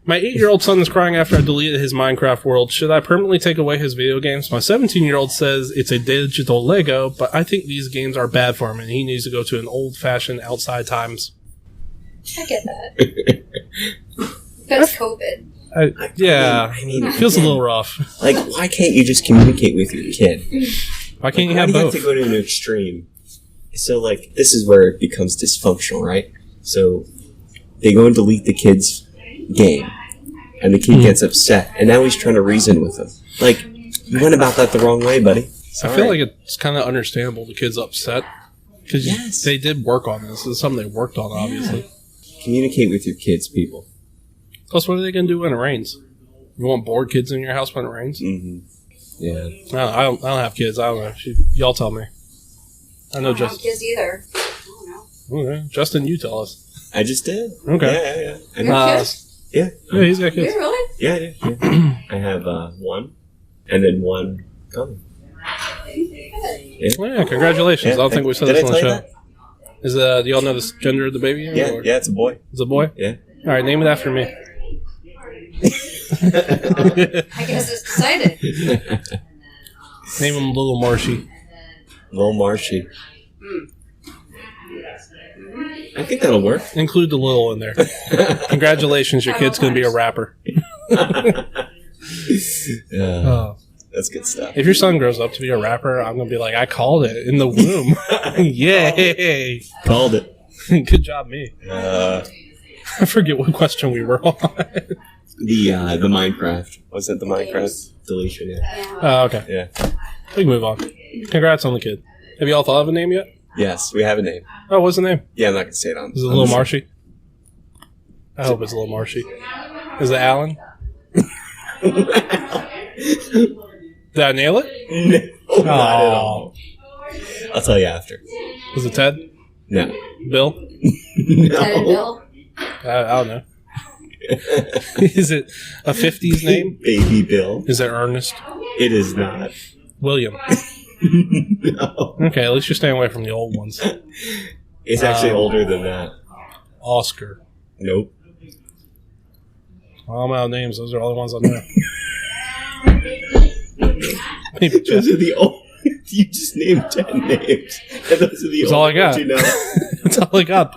My 8-year-old son is crying after I deleted his Minecraft world. Should I permanently take away his video games? My 17-year-old says it's a digital Lego, but I think these games are bad for him and he needs to go to an old-fashioned outside times. I get that. That's COVID. Yeah, I mean, it feels a little rough. like, why can't you just communicate with your kid? Why can't you Why have do you have both? to go to an extreme? So, like, this is where it becomes dysfunctional, right? So, they go and delete the kid's game, and the kid gets upset, and now he's trying to reason with him. Like, you went about that the wrong way, buddy. I feel like it's kind of understandable the kid's upset because Yes. they did work on this. This is something they worked on, obviously. Communicate with your kids, people. Plus, what are they going to do when it rains? You want bored kids in your house when it rains? Mm-hmm. Yeah. I don't have kids. I don't know. Y'all tell me. I know I don't have Justin. kids either. I don't know. Okay. Justin, you tell us. I just did. Okay. Yeah. I You know. have kids? Yeah. Yeah, he's got You kids. really? Yeah. I have one, and then one coming. Well, yeah, congratulations. I don't think we said Did this I on the tell show. you Do y'all know the gender of the baby? that? Or- Yeah, it's a boy. It's a boy? Yeah. All right, name it after me. I guess it's decided. Name him Little Marshy. Little Marshy. I think that'll work. Include the little in there. Congratulations, your kid's going to be a rapper. Yeah, that's good stuff. If your son grows up to be a rapper, I'm going to be like, I called it in the womb. Yay. Called it. Good job, me. I forget what question we were on. The Minecraft. Was it the Minecraft Games. deletion? Yeah. Oh, okay. Yeah. We can move on. Congrats on the kid. Have you all thought of a name yet? Yes, we have a name. Oh, what's the name? Yeah, I'm not gonna say it on. Is it Little Marshy? I hope it's Little Marshy. Is it Alan? Did I nail it? No, not at all. I'll tell you after. Was it Ted? No. Bill? Ted and Bill? I don't know. Is it a 50s name? Baby Bill. Is it Ernest? It is not. William? No. Okay, at least you're staying away from the old ones. It's actually older than that. Oscar. Nope. All my names, those are all the ones I know. Maybe Those are the old. You just named 10 names. And those are the That's all I got. ones you know. That's all I got.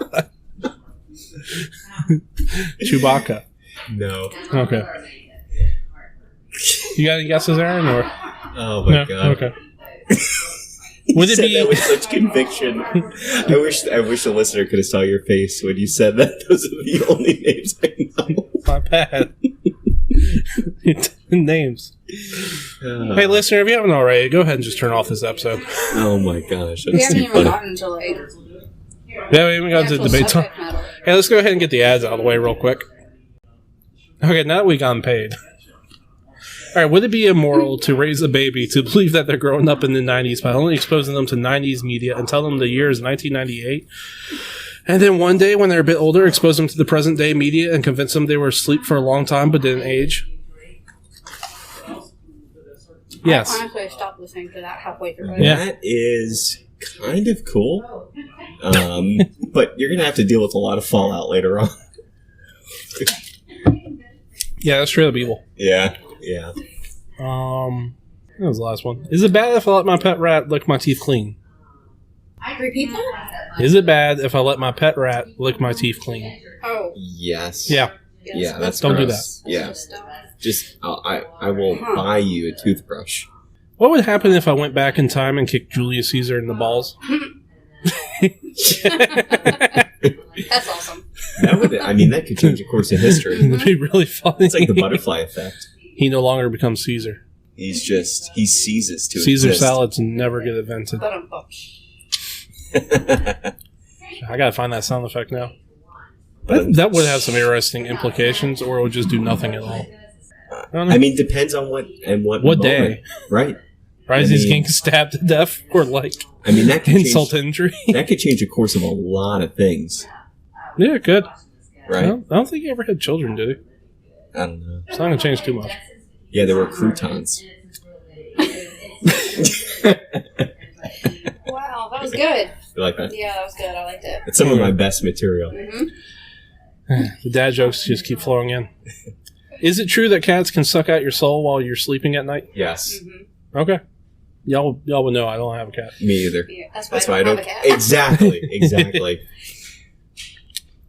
Chewbacca. No. Okay. You got any guesses, Erin? Or Oh my no? god. Okay. You Would it said be- that with such conviction. I wish the listener could have saw your face when you said that. Those are the only names I know. Not bad. Names. Hey, listener, if you haven't already, go ahead and just turn off this episode. Oh my gosh, We that's haven't too even funny. gotten to like Yeah, we haven't got to actual debate time. subject matter. Hey, let's go ahead and get the ads out of the way real quick. Okay, now that we've gotten paid. All right, would it be immoral to raise a baby to believe that they're growing up in the 90s by only exposing them to 90s media and tell them the year is 1998? And then one day, when they're a bit older, expose them to the present day media and convince them they were asleep for a long time but didn't age? Yes. I honestly stopped listening to that halfway through. Yeah. That is kind of cool. But you're gonna have to deal with a lot of fallout later on. Yeah, that's straight up evil. Yeah. That was the last one. Is it bad if I let my pet rat lick my teeth clean? Repeat that? Is it bad if I let my pet rat lick my teeth clean? Oh. Yes. Yeah. Yes, Yeah, that's Don't do gross. that's Yeah. just, Just I will buy you a toothbrush. What would happen if I went back in time and kicked Julius Caesar in the balls? That's awesome. That could change the course of history. It'd be really funny. It's like the butterfly effect. He no longer becomes Caesar. He ceases to Caesar exist. salads never get invented. But I gotta find that sound effect now. That would have some interesting implications, or it would just do nothing at all. I don't know. I mean, depends on what What day? moment. Right. Right? Is I he mean- getting stabbed to death or like I mean, that could insult change, injury? that could change the course of a lot of things. Yeah, it could. Right. I don't think he ever had children, did he? I don't know. It's not gonna change too much. Yeah, there were croutons. wow, that was good. You like that? Yeah, that was good. I liked it. It's some of my best material. Mm-hmm. The dad jokes just keep flowing in. Is it true that cats can suck out your soul while you're sleeping at night? Yes. Mm-hmm. Okay. Y'all would know I don't have a cat. Me either. Yeah, That's why I don't. have a cat. Exactly.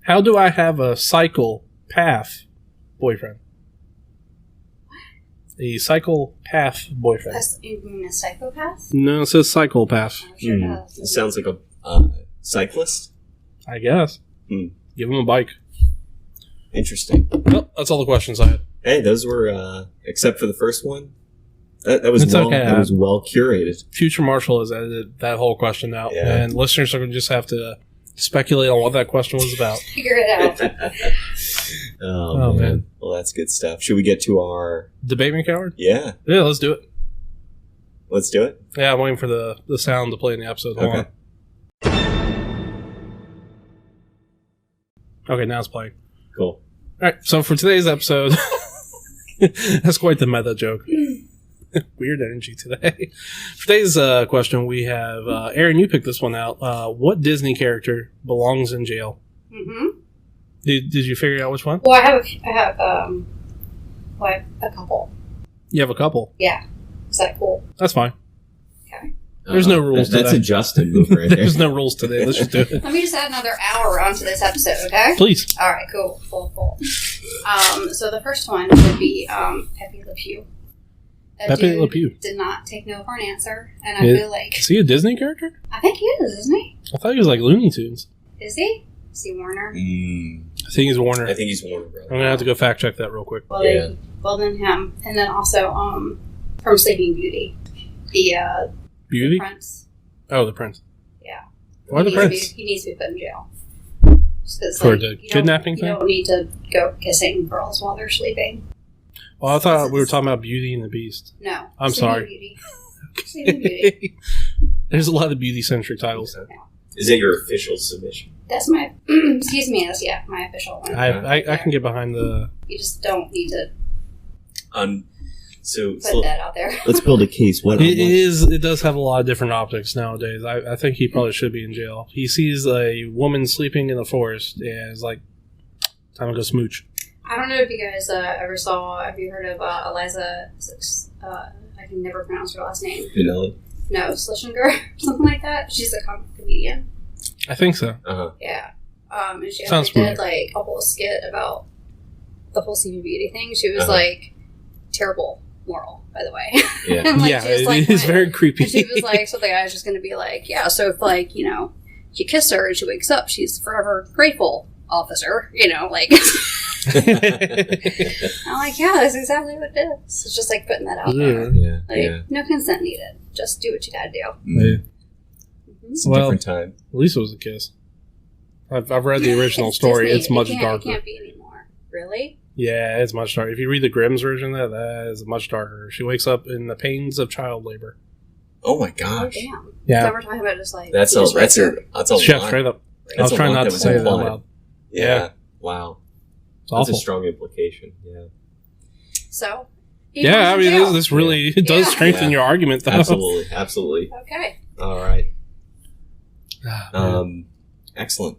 How do I have a psychopath boyfriend? A psychopath boyfriend. You mean a psychopath? No, it says psychopath. It sounds like a cyclist. I guess. Hmm. Give him a bike. Interesting. Well, that's all the questions I had. Hey, those were except for the first one. That was It's well. okay. That was well curated. Future Marshal has edited that whole question out, Yeah. and listeners are going to just have to speculate on what that question was about. Figure it out. Oh, man. man. Well, that's good stuff. Should we get to our? Debate me, coward? Yeah, Yeah, let's do it. let's do it. Yeah, I'm waiting for the sound to play in the episode. Hold Okay. on. Okay, now it's playing. Cool. All right, so for today's episode, that's quite the meta joke. Weird energy today. For today's question, we have Erin. You picked this one out. What Disney character belongs in jail? Mm-hmm. Did you figure out which one? Well, I have a couple. You have a couple. Yeah. Is that cool? That's fine. Okay. There's no rules That's today. a Justin move right there. There's no rules today. Let's just do it. Let me just add another hour onto this episode, okay? Please. All right, cool. So the first one would be Pepe Le Pew. That Pepe dude Le Pew. did not take no for an answer, and I Yeah. feel like Is he a Disney character? I think he is, isn't he? I thought he was like Looney Tunes. Is he? Is he Warner? I think he's Warner. I think he's Warner Brothers. I'm gonna have to go fact check that real quick. Well, Yeah. then him, and then also from Sleeping Beauty, the Beauty? prince. Oh, the Prince. Yeah. Why the He needs to Prince? he needs to be put in jail. Just 'cause, For like, the you don't- kidnapping thing? You don't need to go kissing girls while they're sleeping. Well, I thought we were talking about Beauty and the Beast. No. I'm Sleeping sorry. Beauty. Sleeping Beauty. There's a lot of beauty-centric titles. Is that your official submission? That's my, excuse me, that's, my official one. I can get behind the... You just don't need to. So Put that out there. let's build a case. It does have a lot of different optics nowadays. I think he probably should be in jail. He sees a woman sleeping in the forest and is like, time to go smooch. I don't know if you guys ever saw, have you heard of Eliza, I can never pronounce her last name. Vanilla? No, Schlesinger, something like that. She's a comedian. I think so. Uh-huh. Yeah. And she Sounds actually did like a whole skit about the whole CB beauty thing. She was like, terrible moral, by the way. Yeah. And, like, Yeah, she was, it is very creepy. And she was like, so the guy's just going to be like, yeah, so if, like, you know, you kiss her and she wakes up, she's forever grateful, officer, you know, like. I'm like, yeah, that's exactly what it is. It's just like putting that out there. Yeah. Like, no consent needed. Just do what you gotta do. Yeah. It's a Well, different time. At least it was a kiss. I've read the original story. Disney. It's much It darker. can't be anymore. Really? Yeah, it's much darker. If you read the Grimm's version of that is much darker. She wakes up in the pains of child labor. Oh my Oh, gosh. damn. Yeah. So we're talking about just like. That's you a just that's wake a up. that's a Chef, lot. straight up. That's I was a trying lot not that to was say that out implied. loud. Yeah. Wow. It's That's awful. a strong implication. Yeah. So. Yeah, I mean, jail. this really it does Yeah. strengthen Yeah. your argument, though. Absolutely. Absolutely. Okay. All right. Ah, man. Excellent.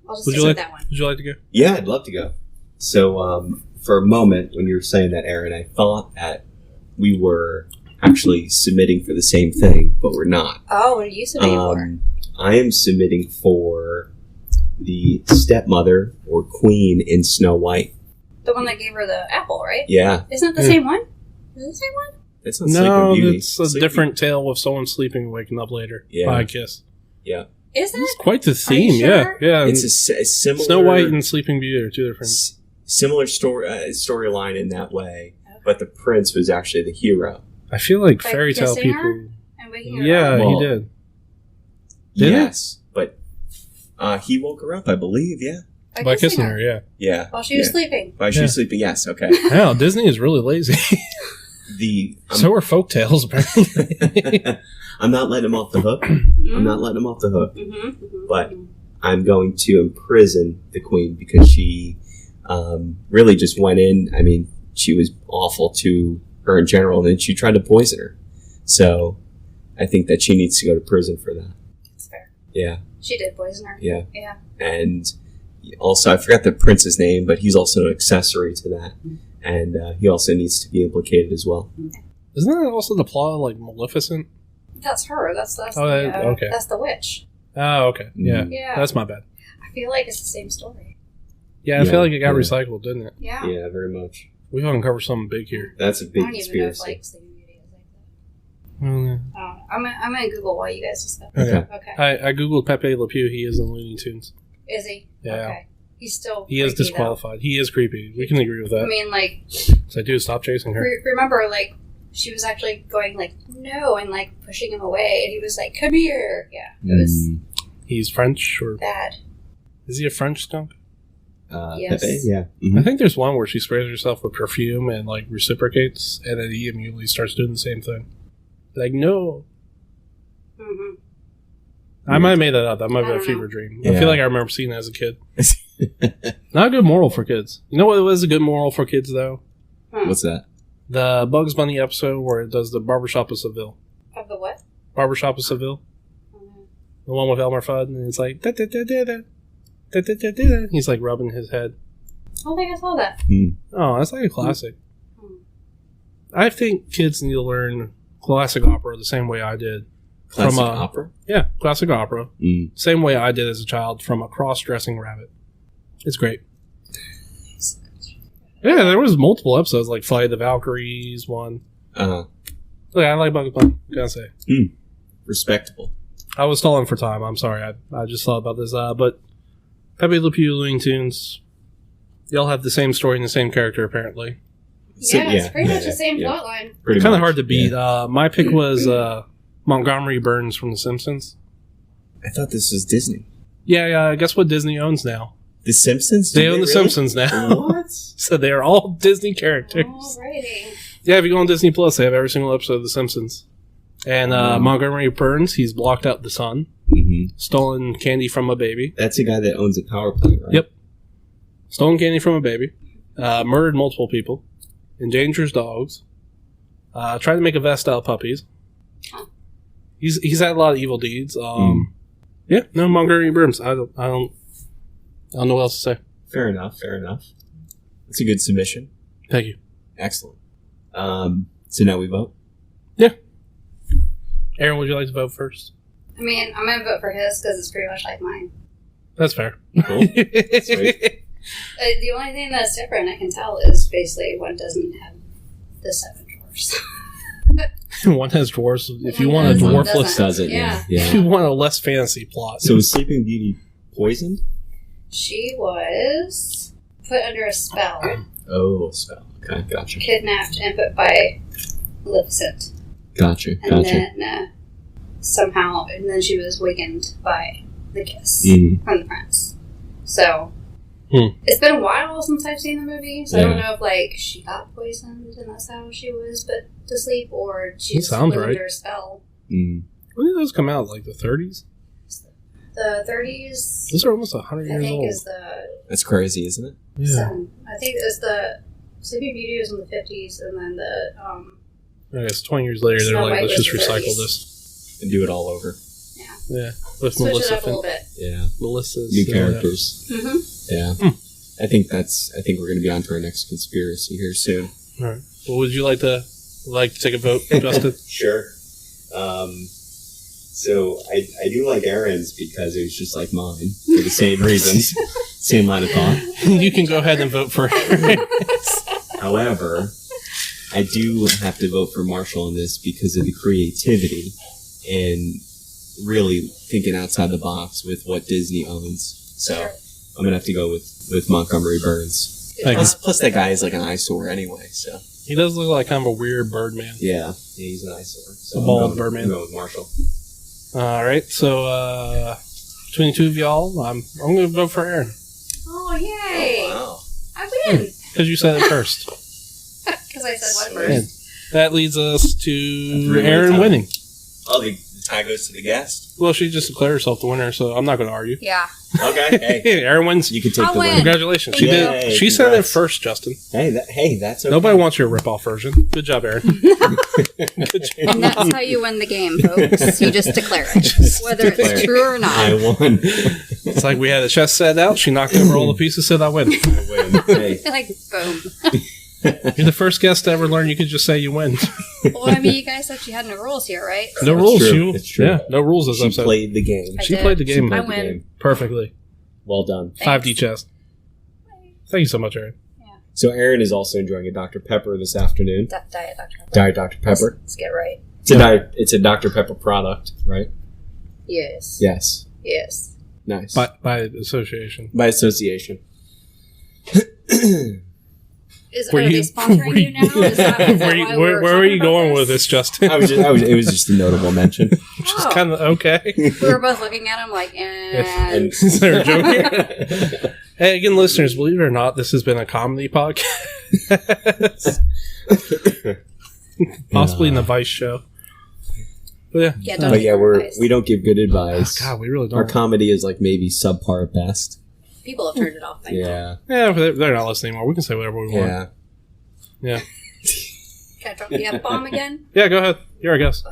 I'll just Would stick you with like? that one. Would you like to go? Yeah, I'd love to go. So, for a moment, when you were saying that, Erin, I thought that we were actually submitting for the same thing, but we're not. Oh, what are you submitting for? I am submitting for the stepmother or queen in Snow White. The one that gave her the apple, right? Yeah, Isn't it the Yeah. same one? Is it the same one? that's not No, Sleeping Beauty. it's a Sleeping- different tale of someone sleeping and waking up later Yeah. by a kiss. Yeah, Is it? It's quite the Are theme, you yeah. sure? Yeah, it's a similar Snow White and Sleeping Beauty are two different. similar storyline in that way, but the prince was actually the hero. I feel like By fairy tale kissing people. her? And waking her Yeah, up? Well, he did. Did yes, but he woke her up, I believe. Yeah, By kissing her, yeah. yeah. While she was yeah. sleeping. While she Yeah. was sleeping. Yes. Okay. Hell, Disney is really lazy. So are folk tales, apparently. I'm not letting him off the hook. Mm-hmm. I'm not letting him off the hook. Mm-hmm. But I'm going to imprison the queen because she really just went in. I mean, she was awful to her in general, and then she tried to poison her. So I think that she needs to go to prison for that. That's fair. Yeah, She did poison her. yeah. Yeah. And also, I forgot the prince's name, but he's also an accessory to that. And he also needs to be implicated as well. Isn't that also the plot of, like, Maleficent? That's her. That's Oh, the, okay. That's the witch. Oh, okay. Yeah. Yeah. That's my bad. I feel like it's the same story. Yeah, I Yeah, feel like it got yeah. recycled, didn't it? Yeah. Yeah, very much. We've uncovered something big here. That's a I big don't even know if conspiracy. like Sleeping Beauty is like that. Well, yeah. I'm gonna Google while you guys discuss. Okay. Okay. I googled Pepe Le Pew. He is in Looney Tunes. Is he? Yeah. Okay. He's still. He is creepy, disqualified. He is creepy. We can agree with though. that. I mean, like, So I do stop chasing her. remember, like, she was actually going like no and like pushing him away, and he was like, "Come here." Yeah, it was He's French, or bad. is he a French skunk? Yes. Pepe? Yeah. I think there's one where she sprays herself with perfume and like reciprocates, and then he immediately starts doing the same thing. Like, no. Mm-hmm. I might have made that up. That might I be a don't fever know. dream. I Yeah. feel like I remember seeing it as a kid. Not a good moral for kids. You know what was a good moral for kids, though? What's that? The Bugs Bunny episode where it does the Barbershop of Seville. Of the what? Barbershop of Seville? Mhm. The one with Elmer Fudd, and it's like, da, da, da, da, da, da, da, da, da. He's like rubbing his head. I don't think I saw that. Oh, that's like a classic. Hmm. I think kids need to learn classic opera the same way I did. Classic a- opera? Yeah, classic opera. Mm. Same way I did as a child from a cross-dressing rabbit. It's great. Yeah, there was multiple episodes, like Flight of the Valkyries one. Uh-huh. Look, I like Bugs Bunny, gotta say. Respectable. I was stalling for time. I'm sorry. I just thought about this. But Pepe Le Pew, Looney Tunes, y'all have the same story and the same character, apparently. Yeah, it's pretty much the same yeah. plot line. Pretty Kind of much, hard to beat. yeah. My pick was Montgomery Burns from The Simpsons. I thought this was Disney. Yeah, guess what Disney owns now? The Simpsons? They Do own The really? Simpsons now. What? So they're all Disney characters. Alrighty. Yeah, if you go on Disney Plus, they have every single episode of The Simpsons. And Montgomery Burns, he's blocked out the sun, Mm-hmm. stolen candy from a baby. That's the guy that owns a power plant, right? Yep. Stolen candy from a baby. Murdered multiple people. Endangers dogs. Tried to make a vest out of puppies. He's had a lot of evil deeds. Yeah, no Montgomery Burns. I don't know what else to say. Fair enough. It's a good submission. Thank you. Excellent. So now we vote? Yeah. Erin, would you like to vote first? I mean, I'm going to vote for his because it's pretty much like mine. That's fair. Cool. Sweet. The only thing that's different, I can tell, is basically one doesn't have the 7 dwarfs. One has dwarfs. If you One want a does, one dwarfless, doesn't. Yeah. if you want a less fancy plot. So is Sleeping Beauty poisoned? She was put under a spell, Oh, spell. Okay, gotcha. kidnapped, and put by Maleficent. Gotcha. And then somehow, and then she was wakened by the kiss Mhm. from the prince. So, it's been a while since I've seen the movie, so I don't know if, like, she got poisoned and that's how she was put to sleep, or she just sounds was right. under a spell. Mm. When did those come out? Like the 30s? The 30s, Those are almost 100 I years think, old. is the... That's crazy, isn't it? Yeah. I think it was the Sleeping Beauty was in the 50s, and then the I guess 20 years later, they're Snow like, White let's just was the recycle 30s. this. And do it all over. Yeah. With switch it Melissa up a little bit. Yeah. Melissa's New characters. Mm-hmm. Yeah. I think we're going to be on to our next conspiracy here soon. All right. Well, would you like to take a vote, Justin? Sure. So I do like Erin's because it was just like mine for the same reasons, same line of thought. You can go ahead and vote for Erin. However, I do have to vote for Marshall in this because of the creativity and really thinking outside the box with what Disney owns. So I'm going to have to go with Montgomery Burns. Plus that guy is like an eyesore anyway, so. He does look like kind of a weird bird man. Yeah, he's an eyesore. So A bald bird man. I'm going with Marshall. All right. So between the two of y'all, I'm going to vote for Erin. Oh, yay! Oh, wow. I win! Because you said it first. Because I said what And first. that leads us to three-way Erin tie. winning. Oh, the tie goes to the guest? Well, she just declared herself the winner, so I'm not going to argue. Yeah. Okay, hey. Erin wins. You can take I'll the win. win. Congratulations. Thank She you. did. Yay, She said it congrats. first, Justin. Hey, that's okay. Nobody wants your rip-off version. Good job, Erin. Good job. And that's how you win the game, folks. You just declare it. Whether declare it's it. true or not. I won. It's like we had a chess set out. She knocked over all the pieces, said I win. I win. Hey. Like, boom. You're the first guest to ever learn you could just say you win. Well, I mean, you guys said you had no rules here, right? No That's rules. true. It's true. Yeah, no rules this She episode. played the game. I She did. played the game I the win. game. perfectly. Well done. 5D chess. Thank you so much, Erin. So Erin is also enjoying a Dr. Pepper this afternoon. Diet Dr. Pepper. Diet Dr. Pepper. Let's get right. It's a Dr. Pepper product, right? Yes. Yes. Yes. Nice. By association. By association. Are they sponsoring you now? Is that where are you going with this, Justin? It was just a notable mention. Just kind of okay. We were both looking at him like, and Is there a joke here? Hey, again, listeners, believe it or not, this has been a comedy podcast. Possibly in the Vice show. But yeah, But yeah, we don't give good Oh, advice. God, we really don't. Our comedy is like maybe subpar at best. people have turned it off. By now. Yeah. Yeah, but they're not listening anymore. We can say whatever we want. Yeah. Yeah. Can I drop the F-bomb again? Yeah, go ahead. You're our guest.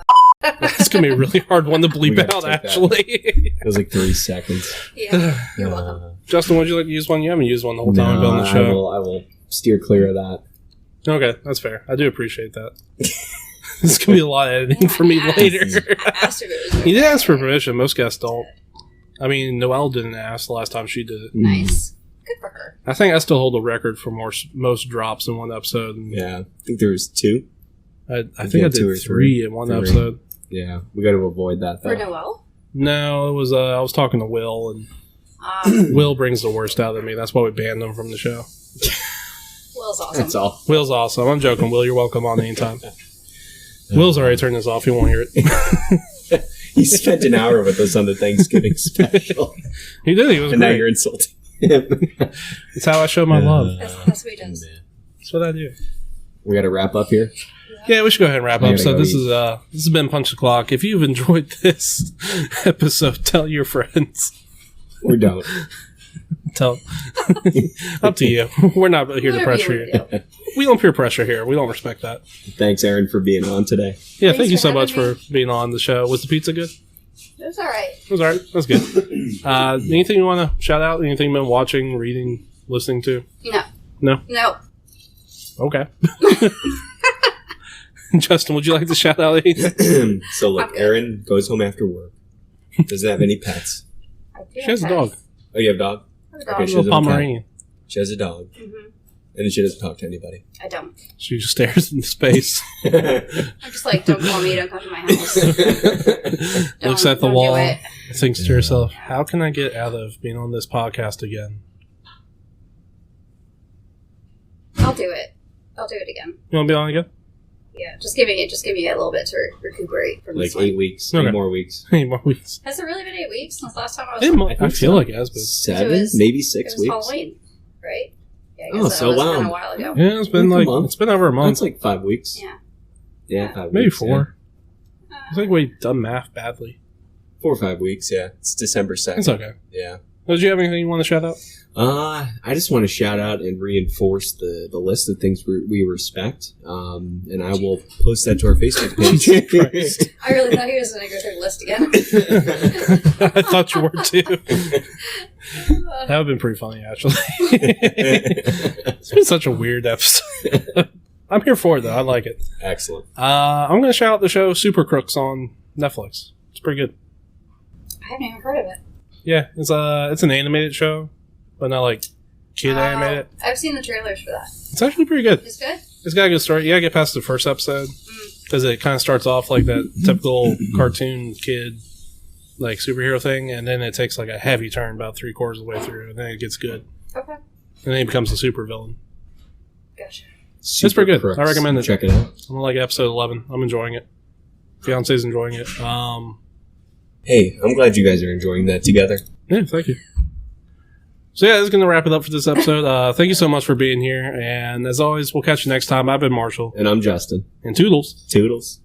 It's going to be a really hard one to We bleep gotta out, take that. actually. It was like 3 seconds. Yeah, you're welcome. Justin, would you like to use one? You haven't used one the whole time I've been on the I show. will steer clear of that. Okay, that's fair. I do appreciate that. This could be a lot of editing for me I asked. later. I asked if it was You did ask for permission. Most guests don't. I mean, Noelle didn't ask the last time she did it. nice. Good for her. I think I still hold the record for most drops in one episode. And Yeah. I think there was 2. I think I two or did 3 in one Three. episode. Yeah. We got to avoid that For though. Noelle? No, it was I was talking to Will, and Will brings the worst out of me. That's why we banned him from the show. Will's awesome. That's all. Will's awesome. I'm joking. Will, you're welcome on anytime. Will's already turned this off. He won't hear it. He spent an hour with us on the Thanksgiving special. He did. He was And now great. you're insulting him. It's how I show my love. That's what he does. That's what I do. We got to wrap up here. Yeah, we should go ahead and wrap I up. gotta So go this eat. is this has been Punch the Clock. If you've enjoyed this episode, tell your friends. Or don't. Tell up to you. We're not here to Whatever pressure you you. wanna do. we don't peer pressure here. We don't respect that. Thanks, Erin, for being on today. Yeah, Thanks thank you for so much having for being on the show. Was the pizza good? It was all right. It was alright. That's good. Anything you want to shout out? Anything you've been watching, reading, listening to? No. No? No. Okay. Justin, would you like to shout out anything? So, look, Okay. Erin goes home after work. Doesn't have any pets. I do She has a have dog. pets. Oh, you have a dog? I have a Okay, dog. she A has little a cat. Pomeranian. She has a dog. Mhm. And she doesn't talk to anybody. I don't. She just stares into space. I'm just like, don't call me, don't come to my house. Looks at the don't wall. do it. Thinks to herself, how can I get out of being on this podcast again? I'll do it. I'll do it again. You want to be on again? Yeah, just give me a little bit to recuperate from Like this one. 8 weeks. Okay. 8 more weeks. Any more weeks? Has it really been 8 weeks since last time I was It on? might- I feel like it has been. 7? It was- maybe It 6 was weeks. Halloween, right? Yeah, I Oh, guess so that was wow. been a while ago. Yeah, it's been Like a like month. it's been over a month. That's like 5 weeks. Yeah. Yeah, 5 Maybe weeks. 4. Yeah. I think we done math badly. 4 or 5 weeks, yeah. It's December 2nd. It's okay. Yeah. Did you have anything you want to shout out? I just want to shout out and reinforce the list of things we respect. And I will post that to our Facebook page. Christ. I really thought he was going to go through the list again. I thought you were too. That would have been pretty funny, actually. It's been such a weird episode. I'm here for it, though. I like it. Excellent. I'm going to shout out the show Super Crooks on Netflix. It's pretty good. I haven't even heard of it. Yeah, it's an animated show, but not like kid animated. I've seen the trailers for that. It's actually pretty good. It's good? It's got a good story. You gotta get past the first episode because it kind of starts off like that typical cartoon kid like superhero thing, and then it takes like a heavy turn about 3/4 of the way through, and then it gets good, Okay. and then he becomes a super villain. Gotcha. It's pretty good. I recommend it. Check it out. I'm on like episode 11. I'm enjoying it. Fiance's enjoying it. Hey, I'm glad you guys are enjoying that together. Yeah, thank you. So yeah, this is going to wrap it up for this episode. Thank you so much for being here, and as always, we'll catch you next time. I've been Marshall, And I'm Justin. and toodles. Toodles.